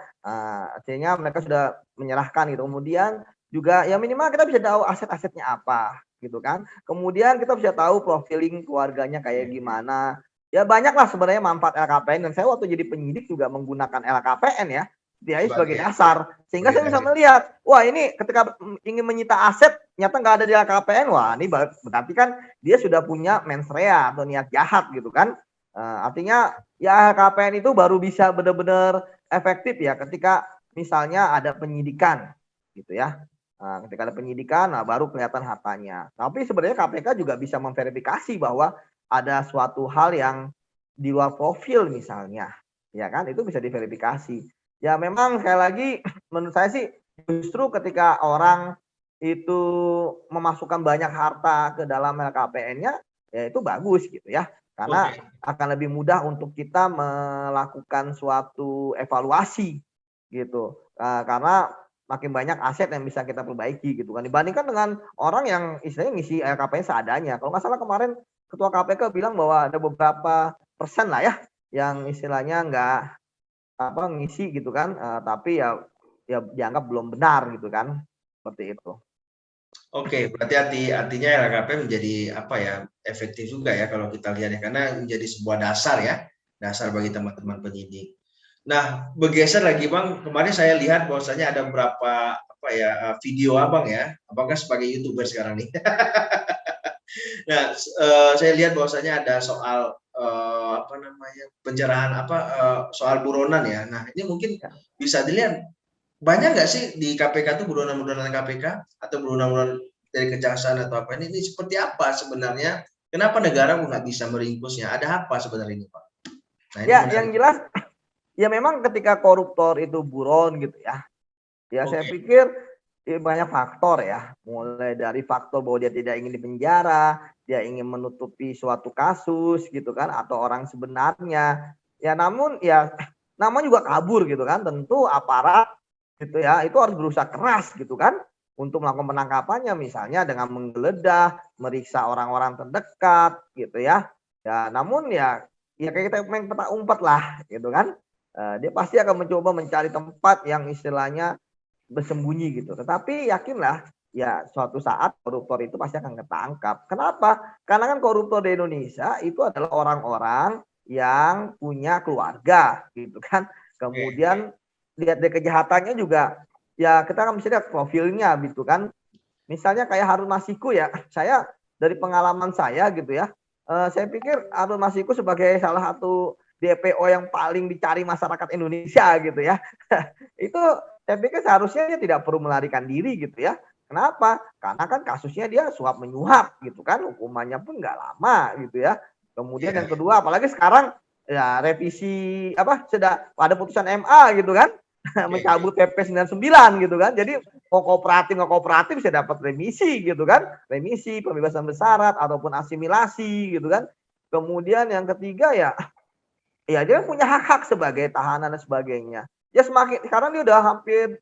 S2: Artinya mereka sudah menyerahkan gitu. Kemudian juga ya minimal kita bisa tahu aset-asetnya apa gitu kan. Kemudian kita bisa tahu profiling keluarganya kayak gimana. Ya banyaklah sebenarnya manfaat LKPN dan saya waktu jadi penyidik juga menggunakan LKPN ya. Dia sebagai
S1: sebagai
S2: dasar sehingga saya bisa
S1: dasar.
S2: melihat wah ini ketika ingin menyita aset nyata nggak ada di LKPN wah ini berarti kan dia sudah punya mens rea atau niat jahat gitu kan. Artinya ya LKPN itu baru bisa benar-benar efektif ya ketika misalnya ada penyidikan gitu ya. Ketika ada penyidikan, nah baru kelihatan hartanya. Tapi sebenarnya KPK juga bisa memverifikasi bahwa ada suatu hal yang di luar profil misalnya, ya kan? Itu bisa diverifikasi. Ya memang sekali lagi menurut saya sih justru ketika orang itu memasukkan banyak harta ke dalam LKPN-nya, ya itu bagus gitu ya. Karena
S1: Oke.
S2: akan lebih mudah untuk kita melakukan suatu evaluasi gitu. Karena makin banyak aset yang bisa kita perbaiki gitu kan dibandingkan dengan orang yang istilahnya ngisi LKPN seadanya. Kalau nggak salah kemarin ketua KPK bilang bahwa ada beberapa persen lah ya yang istilahnya nggak apa ngisi gitu kan, tapi ya dianggap belum benar gitu kan seperti itu.
S1: Oke, berarti artinya LHKPN menjadi apa ya efektif juga ya kalau kita lihat ya karena menjadi sebuah dasar ya dasar bagi teman-teman penyidik. Nah bergeser lagi Bang, kemarin saya lihat bahwasanya ada beberapa apa ya video Abang ya, Abang kan sebagai YouTuber sekarang nih. Nah saya lihat bahwasanya ada soal apa namanya pencerahan apa soal buronan ya. Nah ini mungkin
S2: Ya.
S1: bisa dilihat banyak nggak sih di KPK tuh buronan-buronan KPK atau buronan-buronan dari kejaksaan atau apa ini seperti apa sebenarnya? Kenapa negara nggak bisa meringkusnya? Ada apa sebenarnya ini Pak? Nah ini
S2: Ya
S1: menarik.
S2: yang jelas ya memang ketika koruptor itu buron gitu ya. Ya saya
S1: Oke,
S2: pikir ya banyak faktor ya. Mulai dari faktor bahwa dia tidak ingin dipenjara, dia ingin menutupi suatu kasus gitu kan atau orang sebenarnya. Ya namun ya namanya juga kabur gitu kan. Tentu aparat gitu ya, itu harus berusaha keras gitu kan untuk melakukan penangkapannya misalnya dengan menggeledah, meriksa orang-orang terdekat gitu ya. Ya namun ya kayak kita main petak umpet lah gitu kan. Dia pasti akan mencoba mencari tempat yang istilahnya bersembunyi gitu. Tetapi yakinlah ya suatu saat koruptor itu pasti akan ketangkap. Kenapa? Karena kan koruptor di Indonesia itu adalah orang-orang yang punya keluarga gitu kan.
S1: oke,
S2: Kemudian lihat dari kejahatannya juga ya kita kan mesti lihat profilnya gitu kan. Misalnya kayak Harun Masiku ya, saya dari pengalaman saya gitu ya, saya pikir Harun Masiku sebagai salah satu DPO yang paling dicari masyarakat Indonesia gitu ya. Itu saya pikir seharusnya dia tidak perlu melarikan diri gitu ya. Kenapa? Karena kan kasusnya dia suap menyuap gitu kan, hukumannya pun nggak lama gitu ya. Kemudian yang
S1: iya,
S2: kedua, apalagi sekarang ya revisi apa sudah ada putusan MA gitu kan,
S1: oke, oke,
S2: mencabut PP 99 gitu kan. Jadi mau kooperatif nggak kooperatif bisa dapat remisi gitu kan, remisi pembebasan bersyarat ataupun asimilasi gitu kan. Kemudian yang ketiga ya dia punya hak-hak sebagai tahanan dan sebagainya. Ya semakin sekarang dia udah hampir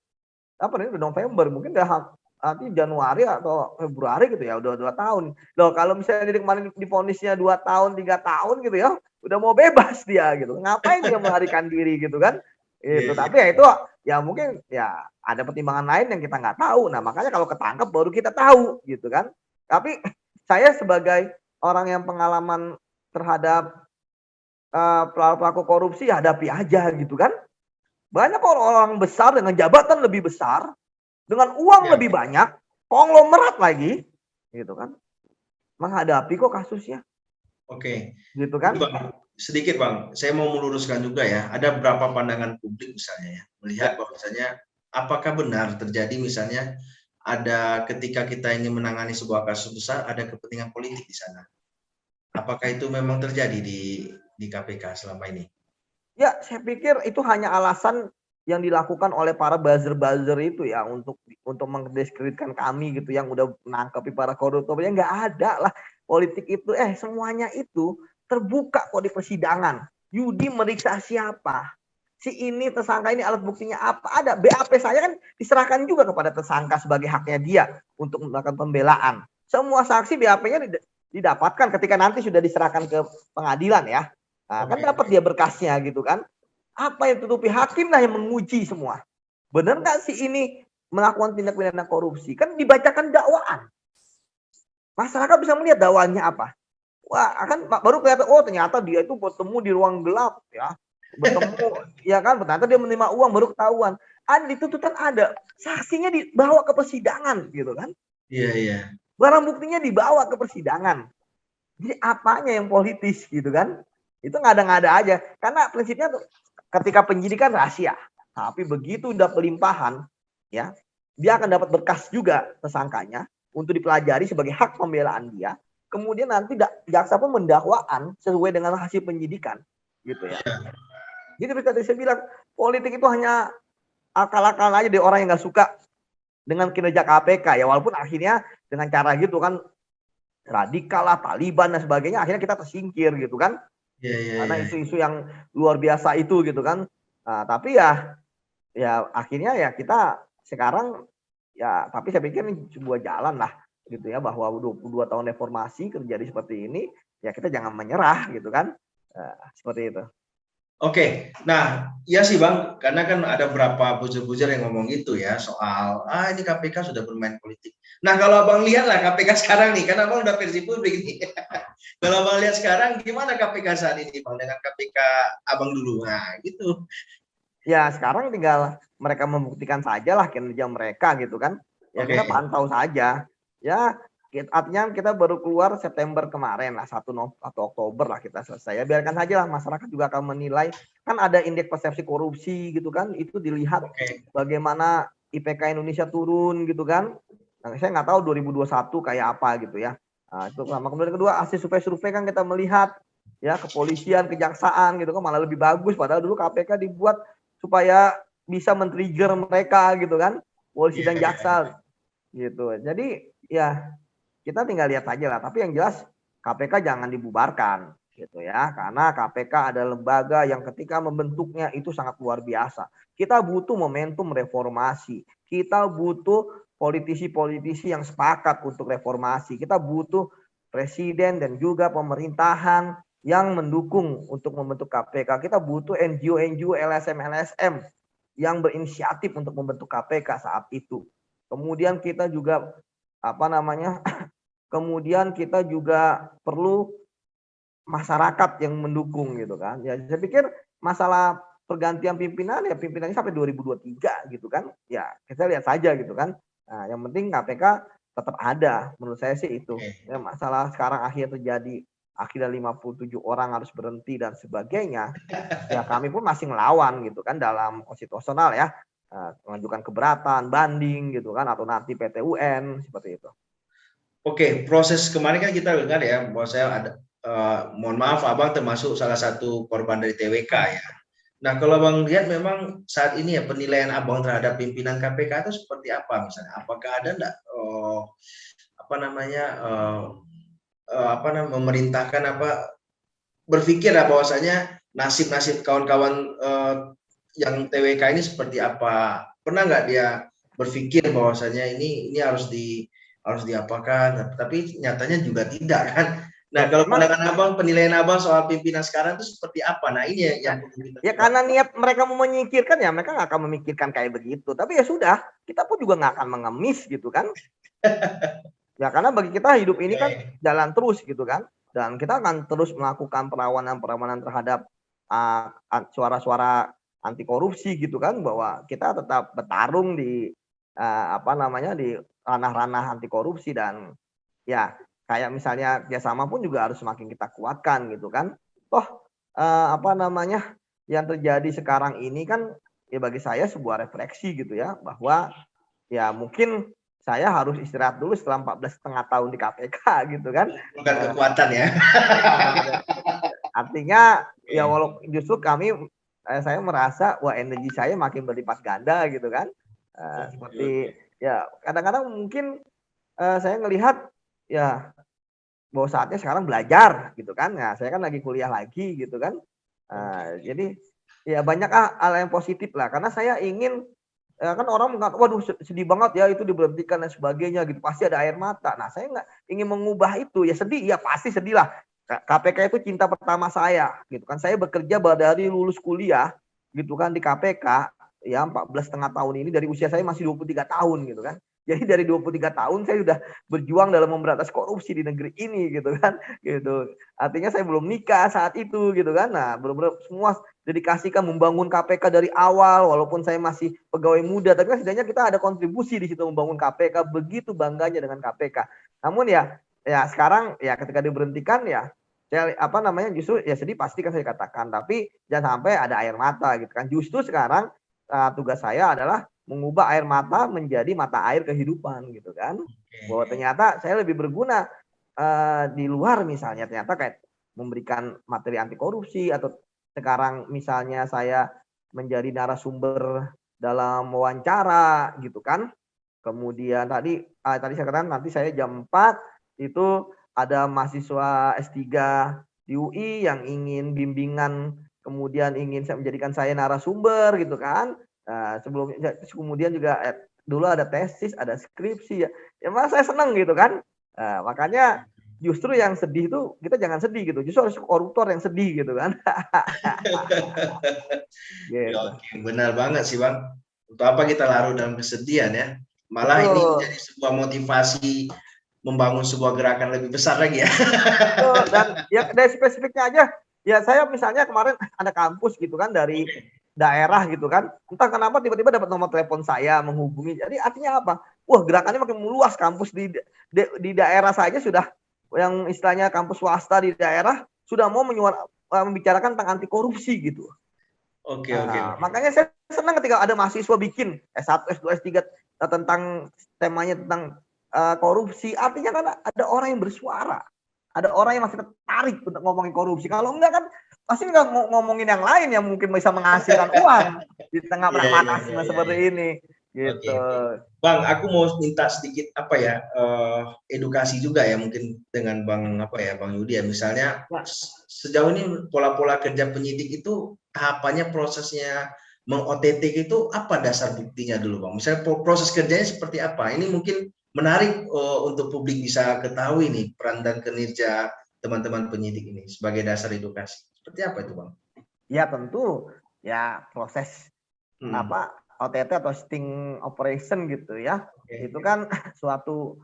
S2: apa nih udah November mungkin udah nanti Januari atau Februari gitu ya udah 2 tahun. Loh kalau misalnya dia kemarin divonisnya 2 tahun 3 tahun gitu ya udah mau bebas dia gitu. Ngapain dia melarikan diri gitu kan?
S1: iya,
S2: Itu
S1: iya,
S2: tapi ya itu ya mungkin ya ada pertimbangan lain yang kita nggak tahu. Nah makanya kalau ketangkep baru kita tahu gitu kan. Tapi saya sebagai orang yang pengalaman terhadap pelaku korupsi ya hadapi aja gitu kan. Banyak orang-orang besar dengan jabatan lebih besar, dengan uang
S1: Ya,
S2: lebih banyak, konglomerat lagi, gitu kan, menghadapi kok kasusnya,
S1: oke.
S2: gitu
S1: Ini
S2: kan?
S1: Bang, sedikit Bang, saya mau meluruskan juga ya. Ada beberapa pandangan publik misalnya ya, melihat
S2: Ya,
S1: bahwasanya apakah benar terjadi misalnya ada ketika kita ingin menangani sebuah kasus besar, ada kepentingan politik di sana. Apakah itu memang terjadi di KPK selama ini?
S2: ya, saya pikir itu hanya alasan yang dilakukan oleh para buzzer-buzzer itu ya untuk mendiskreditkan kami gitu yang udah menangkapi para koruptor. Ya nggak ada lah politik itu. Semuanya itu terbuka kok di persidangan. Yudi meriksa siapa? Si ini tersangka ini alat buktinya apa? Ada BAP saya kan diserahkan juga kepada tersangka sebagai haknya dia untuk melakukan pembelaan. Semua saksi BAP-nya didapatkan ketika nanti sudah diserahkan ke pengadilan ya. Nah, kan
S1: Oke.
S2: dapat dia berkasnya gitu kan. Apa yang tutupi hakim lah yang menguji semua. Benar nggak si ini melakukan tindak pidana korupsi? Kan dibacakan dakwaan. Masyarakat bisa melihat dakwaannya apa. Wah, kan baru kelihatan oh ternyata dia itu bertemu di ruang gelap ya. Bertemu ya kan ternyata dia menerima uang baru ketahuan. Ada di tuntutan ada. Saksinya dibawa ke persidangan gitu kan.
S1: Iya, iya.
S2: Barang buktinya dibawa ke persidangan. Jadi apanya yang politis gitu kan? Itu ngada-ngada aja. Karena prinsipnya tuh ketika penyidikan rahasia. Tapi begitu udah pelimpahan ya, dia akan dapat berkas juga tersangkanya untuk dipelajari sebagai hak pembelaan dia. Kemudian nanti jaksa pun mendakwaan sesuai dengan hasil penyidikan gitu ya. Jadi seperti saya bilang, politik itu hanya akal-akal aja deh orang yang nggak suka dengan kinerja KPK ya, walaupun akhirnya dengan cara gitu kan radikal lah, Taliban dan sebagainya, akhirnya kita tersingkir gitu kan,
S1: Iya, iya,
S2: karena
S1: iya.
S2: isu-isu yang luar biasa itu gitu kan. Nah, tapi ya akhirnya ya kita sekarang ya, tapi saya pikir ini sebuah jalan lah gitu ya, bahwa 22 tahun reformasi terjadi seperti ini, ya kita jangan menyerah gitu kan. Seperti itu.
S1: Oke, nah iya sih Bang, karena kan ada beberapa buzzer-buzzer yang ngomong gitu ya soal ini KPK sudah bermain politik. Nah kalau Abang lihat lah KPK sekarang nih, karena Abang udah versi publik nih. Kalau Abang lihat sekarang gimana KPK saat ini Bang dengan KPK Abang dulu, nah gitu.
S2: Ya sekarang tinggal mereka membuktikan saja lah kinerja mereka gitu kan. Ya
S1: Oke,
S2: kita pantau saja. Ya artinya kita baru keluar September kemarin lah, 1 Oktober lah kita selesai. Ya biarkan saja lah masyarakat juga akan menilai. Kan ada indeks persepsi korupsi gitu kan. Itu dilihat
S1: oke.
S2: bagaimana IPK Indonesia turun gitu kan. Nah, saya nggak tahu 2021 kayak apa gitu ya. Nah, itu sama. Kemudian kedua hasil survei-survei kan kita melihat ya kepolisian, kejaksaan gitu kan malah lebih bagus. Padahal dulu KPK dibuat supaya bisa men-trigger mereka gitu kan, polisi
S1: Iya,
S2: dan
S1: iya, iya.
S2: jaksa gitu. Jadi ya kita tinggal lihat aja lah. Tapi yang jelas KPK jangan dibubarkan gitu ya, karena KPK adalah lembaga yang ketika membentuknya itu sangat luar biasa. Kita butuh momentum reformasi. Kita butuh politisi-politisi yang sepakat untuk reformasi. Kita butuh presiden dan juga pemerintahan yang mendukung untuk membentuk KPK. Kita butuh NGO-NGO, LSM-LSM yang berinisiatif untuk membentuk KPK saat itu. Kemudian kita juga apa namanya? Kemudian kita juga perlu masyarakat yang mendukung gitu kan. Ya saya pikir masalah pergantian pimpinan ya pimpinannya sampai 2023 gitu kan. Ya kita lihat saja gitu kan. Nah, yang penting KPK tetap ada menurut saya sih itu.
S1: Oke.
S2: Ya masalah sekarang akhir terjadi akhirnya 57 orang harus berhenti dan sebagainya. Ya kami pun masih ngelawan gitu kan dalam konstitusional ya. Mengajukan keberatan, banding gitu kan atau nanti PT UN seperti itu.
S1: Oke, proses kemarin kan kita dengar ya bahwa saya ada mohon maaf Abang termasuk salah satu korban dari TWK ya. Nah, kalau Abang lihat memang saat ini ya penilaian Abang terhadap pimpinan KPK itu seperti apa misalnya? Apakah ada enggak apa namanya memerintahkan berpikir ya bahwasanya nasib-nasib kawan-kawan yang TWK ini seperti apa? Pernah nggak dia berpikir bahwasanya ini harus diapakan, tapi nyatanya juga tidak kan. Nah,
S2: Ya
S1: kalau
S2: memang
S1: pandangan Abang, penilaian Abang soal pimpinan sekarang itu seperti apa? Nah, ini
S2: ya,
S1: yang perlu kita
S2: ya
S1: coba.
S2: karena niat mereka mau menyingkirkan ya mereka nggak akan memikirkan kayak begitu. Tapi ya sudah, kita pun juga nggak akan mengemis gitu kan. Ya karena bagi kita hidup ini kan
S1: Oke.
S2: jalan terus gitu kan. Dan kita akan terus melakukan perlawanan-perlawanan terhadap suara-suara anti korupsi gitu kan, bahwa kita tetap bertarung di di ranah-ranah anti korupsi. Dan ya kayak misalnya kerjasama pun juga harus semakin kita kuatkan gitu kan. Toh yang terjadi sekarang ini kan ya bagi saya sebuah refleksi gitu ya, bahwa ya mungkin saya harus istirahat dulu setelah 14,5 tahun di KPK gitu kan.
S1: Bukan kekuatan ya.
S2: Artinya ya walaupun justru saya merasa wah energi saya makin berlipat ganda gitu kan. Seperti ya kadang-kadang mungkin saya ngelihat ya bahwa saatnya sekarang belajar gitu kan. Nah, saya kan lagi kuliah lagi gitu kan. Jadi ya banyak hal yang positif lah, karena saya ingin kan orang mengatakan waduh sedih banget ya itu diberhentikan dan sebagainya gitu, pasti ada air mata. Nah, saya nggak ingin mengubah itu. Ya sedih, ya pasti sedih lah. KPK itu cinta pertama saya gitu kan. Saya bekerja dari lulus kuliah gitu kan di KPK ya 14,5 tahun ini, dari usia saya masih 23 tahun gitu kan. Jadi dari 23 tahun saya sudah berjuang dalam memberantas korupsi di negeri ini gitu kan. Gitu. Artinya saya belum nikah saat itu gitu kan. Nah, benar-benar semua dedikasikan membangun KPK dari awal, walaupun saya masih pegawai muda, tapi kan setidaknya kita ada kontribusi di situ membangun KPK. Begitu bangganya dengan KPK. Namun ya sekarang ya ketika diberhentikan ya saya justru ya sedih pasti kan saya katakan, tapi jangan sampai ada air mata gitu kan. Justru sekarang tugas saya adalah mengubah air mata menjadi mata air kehidupan gitu kan. Bahwa ternyata saya lebih berguna di luar, misalnya ternyata kayak memberikan materi anti korupsi, atau sekarang misalnya saya menjadi narasumber dalam wawancara gitu kan. Kemudian tadi saya katakan nanti saya jam 4 itu ada mahasiswa S3 di UI yang ingin bimbingan, kemudian ingin menjadikan saya narasumber gitu kan. Kemudian juga dulu ada tesis, ada skripsi ya. Ya malah saya senang gitu kan. Makanya justru yang sedih itu kita jangan sedih gitu. Justru harus koruptor yang sedih gitu kan.
S1: Gitu. Oke, benar banget sih Bang. Untuk apa kita larut dalam kesedihan ya? Malah
S2: Betul.
S1: ini menjadi sebuah motivasi membangun sebuah gerakan lebih besar lagi ya.
S2: Betul. Dan ya dari spesifiknya aja, ya saya misalnya kemarin ada kampus gitu kan dari daerah gitu kan, entah kenapa tiba-tiba dapat nomor telepon saya, menghubungi. Jadi artinya apa? Wah, gerakannya makin meluas. Kampus di daerah saja sudah, yang istilahnya kampus swasta di daerah sudah mau membicarakan tentang anti korupsi gitu.
S1: Oke.
S2: Makanya saya senang ketika ada mahasiswa bikin S1, S2, S3 tentang temanya tentang korupsi. Artinya kan ada orang yang bersuara, ada orang yang masih tertarik untuk ngomongin korupsi. Kalau enggak kan pasti nggak ngomongin yang lain yang mungkin bisa menghasilkan uang di tengah pragmatisme seperti ini gitu.
S1: Bang, aku mau minta sedikit edukasi juga ya, mungkin dengan Bang Yudi ya. Misalnya sejauh ini pola-pola kerja penyidik itu tahapannya, prosesnya meng-OTT itu apa dasar buktinya dulu Bang? Misalnya proses kerjanya seperti apa? Ini mungkin menarik untuk publik bisa ketahui nih peran dan kinerja teman-teman penyidik ini sebagai dasar edukasi. Seperti apa itu Bang?
S2: Ya tentu ya proses OTT atau sting operation gitu ya. Itu kan suatu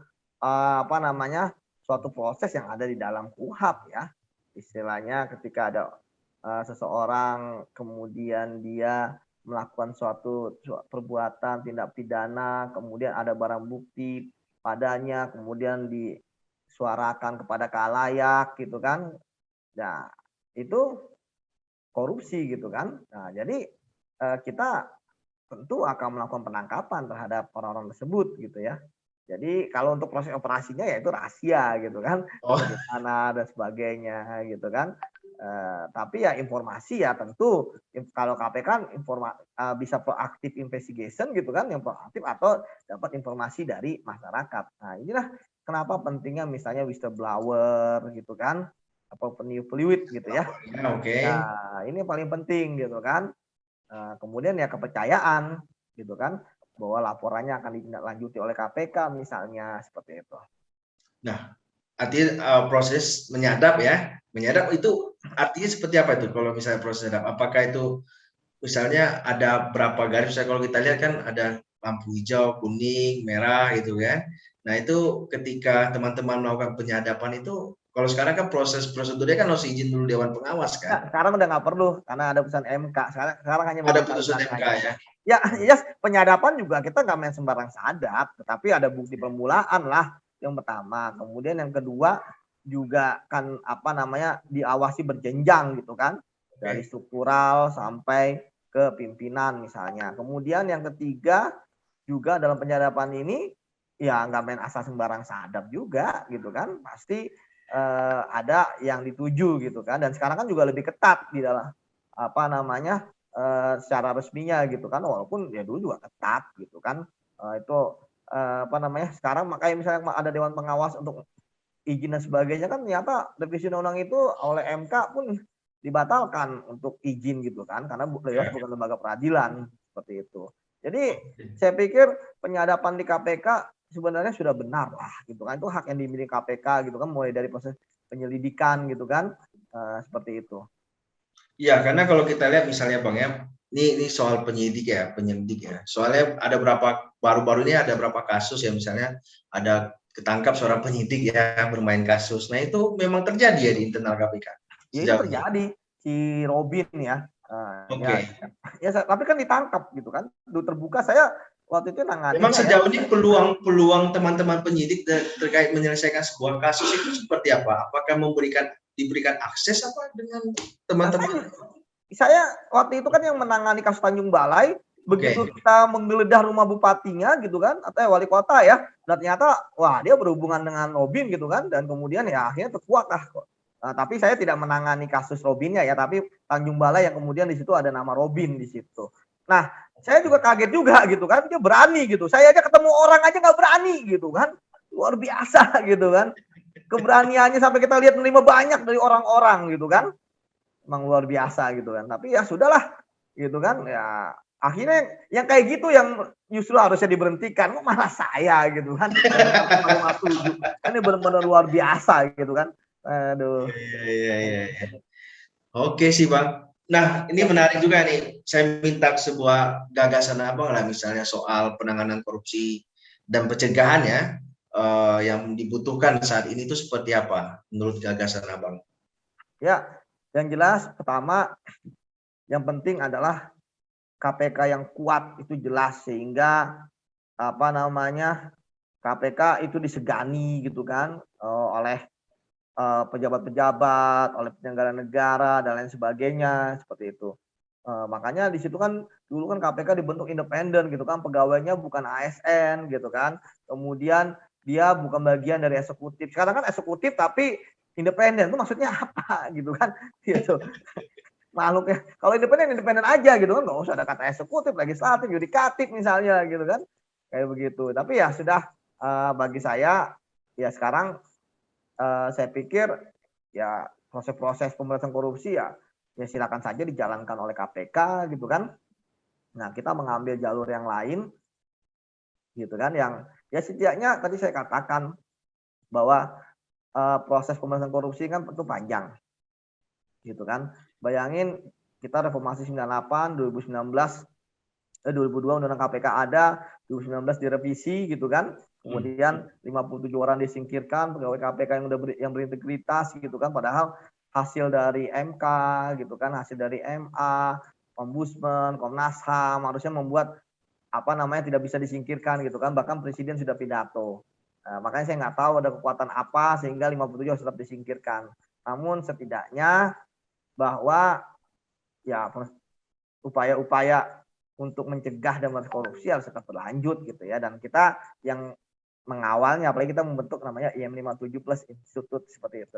S2: suatu proses yang ada di dalam KUHP ya. Istilahnya ketika ada seseorang kemudian dia melakukan suatu perbuatan tindak pidana, kemudian ada barang bukti padanya, kemudian disuarakan kepada khalayak gitu kan. Nah, itu korupsi gitu kan. Nah, jadi kita tentu akan melakukan penangkapan terhadap orang-orang tersebut gitu ya. Jadi kalau untuk proses operasinya ya itu rahasia gitu kan, bagaimana dan sebagainya gitu kan. Tapi ya informasi ya tentu kalau KPK kan bisa proaktif investigation gitu kan, yang proaktif, atau dapat informasi dari masyarakat. Nah, inilah kenapa pentingnya misalnya whistleblower gitu kan, atau peniup fluid gitu ya. Nah, ini yang paling penting gitu kan. Kemudian ya kepercayaan gitu kan, bahwa laporannya akan ditindaklanjuti oleh KPK misalnya, seperti itu.
S1: Nah, artinya proses menyadap ya, menyadap itu artinya seperti apa itu kalau misalnya proses menyadap? Apakah itu misalnya ada berapa garis? Misalnya kalau kita lihat kan ada lampu hijau, kuning, merah gitu kan. Nah itu ketika teman-teman melakukan penyadapan itu Kalau sekarang kan proses prosedurnya kan harus izin dulu Dewan Pengawas
S2: Nah,
S1: kan?
S2: sekarang udah nggak perlu karena ada putusan MK. Sekarang hanya
S1: Ada
S2: memverifikasi
S1: putusan MK
S2: aja.
S1: ya?
S2: Ya, penyadapan juga kita nggak main sembarang sadap, tetapi ada bukti permulaan lah yang pertama. Kemudian yang kedua juga kan apa namanya diawasi berjenjang gitu kan, dari struktural sampai ke pimpinan misalnya. Kemudian yang ketiga juga dalam penyadapan ini ya nggak main asal sembarang sadap juga gitu kan, pasti ada yang dituju gitu kan, dan sekarang kan juga lebih ketat di dalam apa namanya secara resminya gitu kan, walaupun ya dulu juga ketat gitu kan. Itu apa namanya sekarang makanya misalnya ada dewan pengawas untuk izin dan sebagainya kan ternyata revisi undang-undang itu oleh MK pun dibatalkan untuk izin gitu kan, karena Dewas bukan lembaga peradilan seperti itu. Jadi saya pikir penyadapan di KPK sebenarnya sudah benar lah gitu kan, itu hak yang dimiliki KPK gitu kan, mulai dari proses penyelidikan gitu kan, seperti itu.
S1: Iya, karena kalau kita lihat misalnya Bang ya, ini soal penyelidik ya. Soalnya ada baru-baru ini ada berapa kasus ya, misalnya ada ketangkap seorang penyidik ya bermain kasus. Nah itu memang terjadi ya di internal KPK
S2: Ya itu
S1: sejauh ini.
S2: terjadi si Robin ya,
S1: Oke.
S2: ya tapi kan ditangkap gitu kan, terbuka. Saya waktu itu
S1: Memang
S2: nanganinya ya.
S1: sejauh ini peluang teman-teman penyidik terkait menyelesaikan sebuah kasus itu seperti apa? Apakah diberikan akses apa dengan teman-teman?
S2: Saya waktu itu kan yang menangani kasus Tanjung Balai, begitu kita menggeledah rumah bupatinya gitu kan, atau wali kota ya, dan ternyata wah dia berhubungan dengan Robin gitu kan, dan kemudian ya akhirnya terkuak lah. Tapi saya tidak menangani kasus Robinnya ya, tapi Tanjung Balai yang kemudian di situ ada nama Robin di situ. Nah, saya juga kaget juga gitu kan, dia berani gitu. Saya aja ketemu orang aja nggak berani gitu kan, luar biasa gitu kan. Keberaniannya sampai kita lihat menerima banyak dari orang-orang gitu kan. Emang luar biasa gitu kan, tapi ya sudahlah gitu kan, ya akhirnya yang kayak gitu yang justru harusnya diberhentikan, kok malah saya gitu kan, dari pasal 57 kan, ini benar-benar luar biasa gitu kan, aduh.
S1: Iya. Oke sih Bang. Nah ini menarik juga nih, saya minta sebuah gagasan Abang lah, misalnya soal penanganan korupsi dan pencegahan ya, yang dibutuhkan saat ini itu seperti apa menurut gagasan Abang?
S2: Ya, yang jelas pertama yang penting adalah KPK yang kuat itu jelas, sehingga apa namanya KPK itu disegani gitu kan, oleh pejabat-pejabat, oleh penyelenggara negara dan lain sebagainya seperti itu. Makanya di situ kan dulu kan KPK dibentuk independen gitu kan, pegawainya bukan ASN gitu kan. Kemudian dia bukan bagian dari eksekutif. Sekarang kan eksekutif tapi independen, itu maksudnya apa gitu kan? Gitu. Makhluknya kalau independen independen aja gitu kan, nggak usah ada kata eksekutif, legislatif, yudikatif misalnya gitu kan. Kayak begitu. Tapi ya sudah, bagi saya ya sekarang saya pikir ya proses-proses pemberantasan korupsi ya silakan saja dijalankan oleh KPK gitu kan. Nah, kita mengambil jalur yang lain gitu kan, yang ya setidaknya tadi saya katakan bahwa proses pemberantasan korupsi kan tentu panjang gitu kan. Bayangin kita reformasi 98, 2019, 2002 Undang-Undang KPK ada, 2019 direvisi gitu kan. Kemudian 57 orang disingkirkan, pegawai KPK yang berintegritas gitu kan, padahal hasil dari MK gitu kan, hasil dari MA, Ombudsman, Komnas HAM harusnya membuat apa namanya tidak bisa disingkirkan gitu kan, bahkan presiden sudah pidato. Nah, makanya saya nggak tahu ada kekuatan apa sehingga 57 harus tetap disingkirkan. Namun setidaknya bahwa ya upaya-upaya untuk mencegah dan memberantas korupsi harus tetap berlanjut gitu ya, dan kita yang mengawalnya, apalagi kita membentuk namanya IM 57 plus institut seperti itu.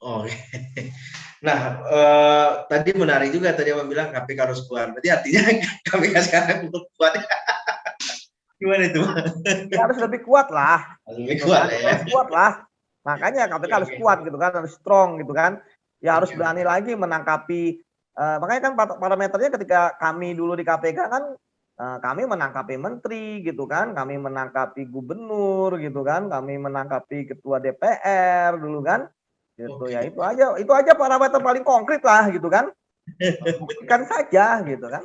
S1: Oh, nah tadi menarik juga tadi Abang bilang KPK harus kuat. Berarti artinya KPK sekarang untuk kuat. Gimana itu?
S2: Ya harus lebih kuat lah.
S1: Lebih
S2: Gitu
S1: kuat
S2: kan?
S1: ya.
S2: Harus kuat lah. Makanya KPK harus kuat gitu kan, harus strong gitu kan. Ya harus berani lagi menangkapi. Makanya kan parameternya ketika kami dulu di KPK kan, kami menangkapi menteri gitu kan, kami menangkapi gubernur gitu kan, kami menangkapi ketua DPR dulu kan, gitu ya, itu aja parameter paling konkret lah gitu kan, buktikan saja gitu kan.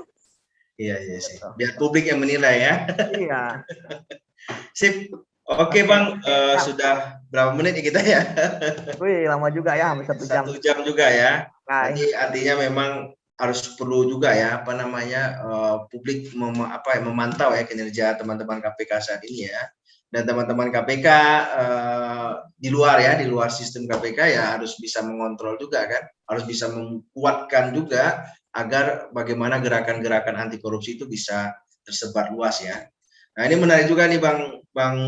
S1: Iya sih.
S2: Gitu.
S1: Biar publik yang menilai ya.
S2: Iya.
S1: Sip. Oke Bang, sudah berapa menit ya kita ya?
S2: Wih, lama juga ya, hampir 1 jam.
S1: 1 jam juga ya.
S2: Nah,
S1: Nanti artinya memang harus perlu juga ya, apa namanya, publik memantau ya kinerja teman-teman KPK saat ini ya. Dan teman-teman KPK di luar sistem KPK ya harus bisa mengontrol juga kan, harus bisa menguatkan juga agar bagaimana gerakan-gerakan anti korupsi itu bisa tersebar luas ya. Nah ini menarik juga nih Bang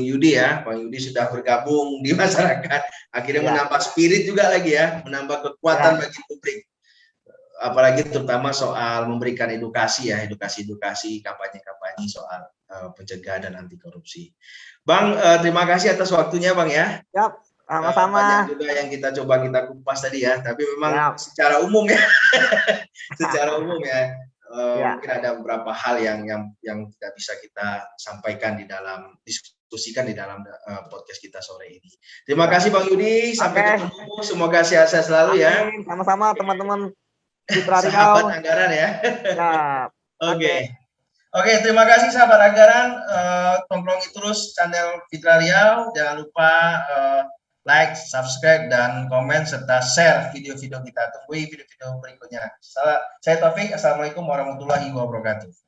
S1: Yudi ya, Bang Yudi sudah bergabung di masyarakat, akhirnya
S2: ya,
S1: menambah spirit juga lagi ya, menambah kekuatan
S2: ya,
S1: bagi publik, apalagi terutama soal memberikan edukasi ya, edukasi kampanye-kampanye soal pencegahan dan anti korupsi. Bang, terima kasih atas waktunya Bang ya.
S2: siap,
S1: Banyak
S2: sama-sama.
S1: juga yang kita coba kita kupas tadi ya, tapi memang
S2: Siap,
S1: secara umum ya, secara umum ya,
S2: ya,
S1: mungkin ada beberapa hal yang tidak bisa kita sampaikan di dalam diskusikan di dalam podcast kita sore ini. Terima
S2: ya.
S1: kasih Bang Yudi, sampai
S2: Oke,
S1: ketemu, semoga sehat-sehat selalu ya.
S2: amin. Sama-sama teman-teman Citra
S1: Sahabat
S2: Riau.
S1: anggaran ya.
S2: Siap. Oke.
S1: Oke. Oke, terima kasih sahabat anggaran. Tongkrongi terus channel Fitra Riau. Jangan lupa like, subscribe, dan komen serta share video-video kita. Tunggu video-video berikutnya. Saya Taufik. Assalamualaikum warahmatullahi wabarakatuh.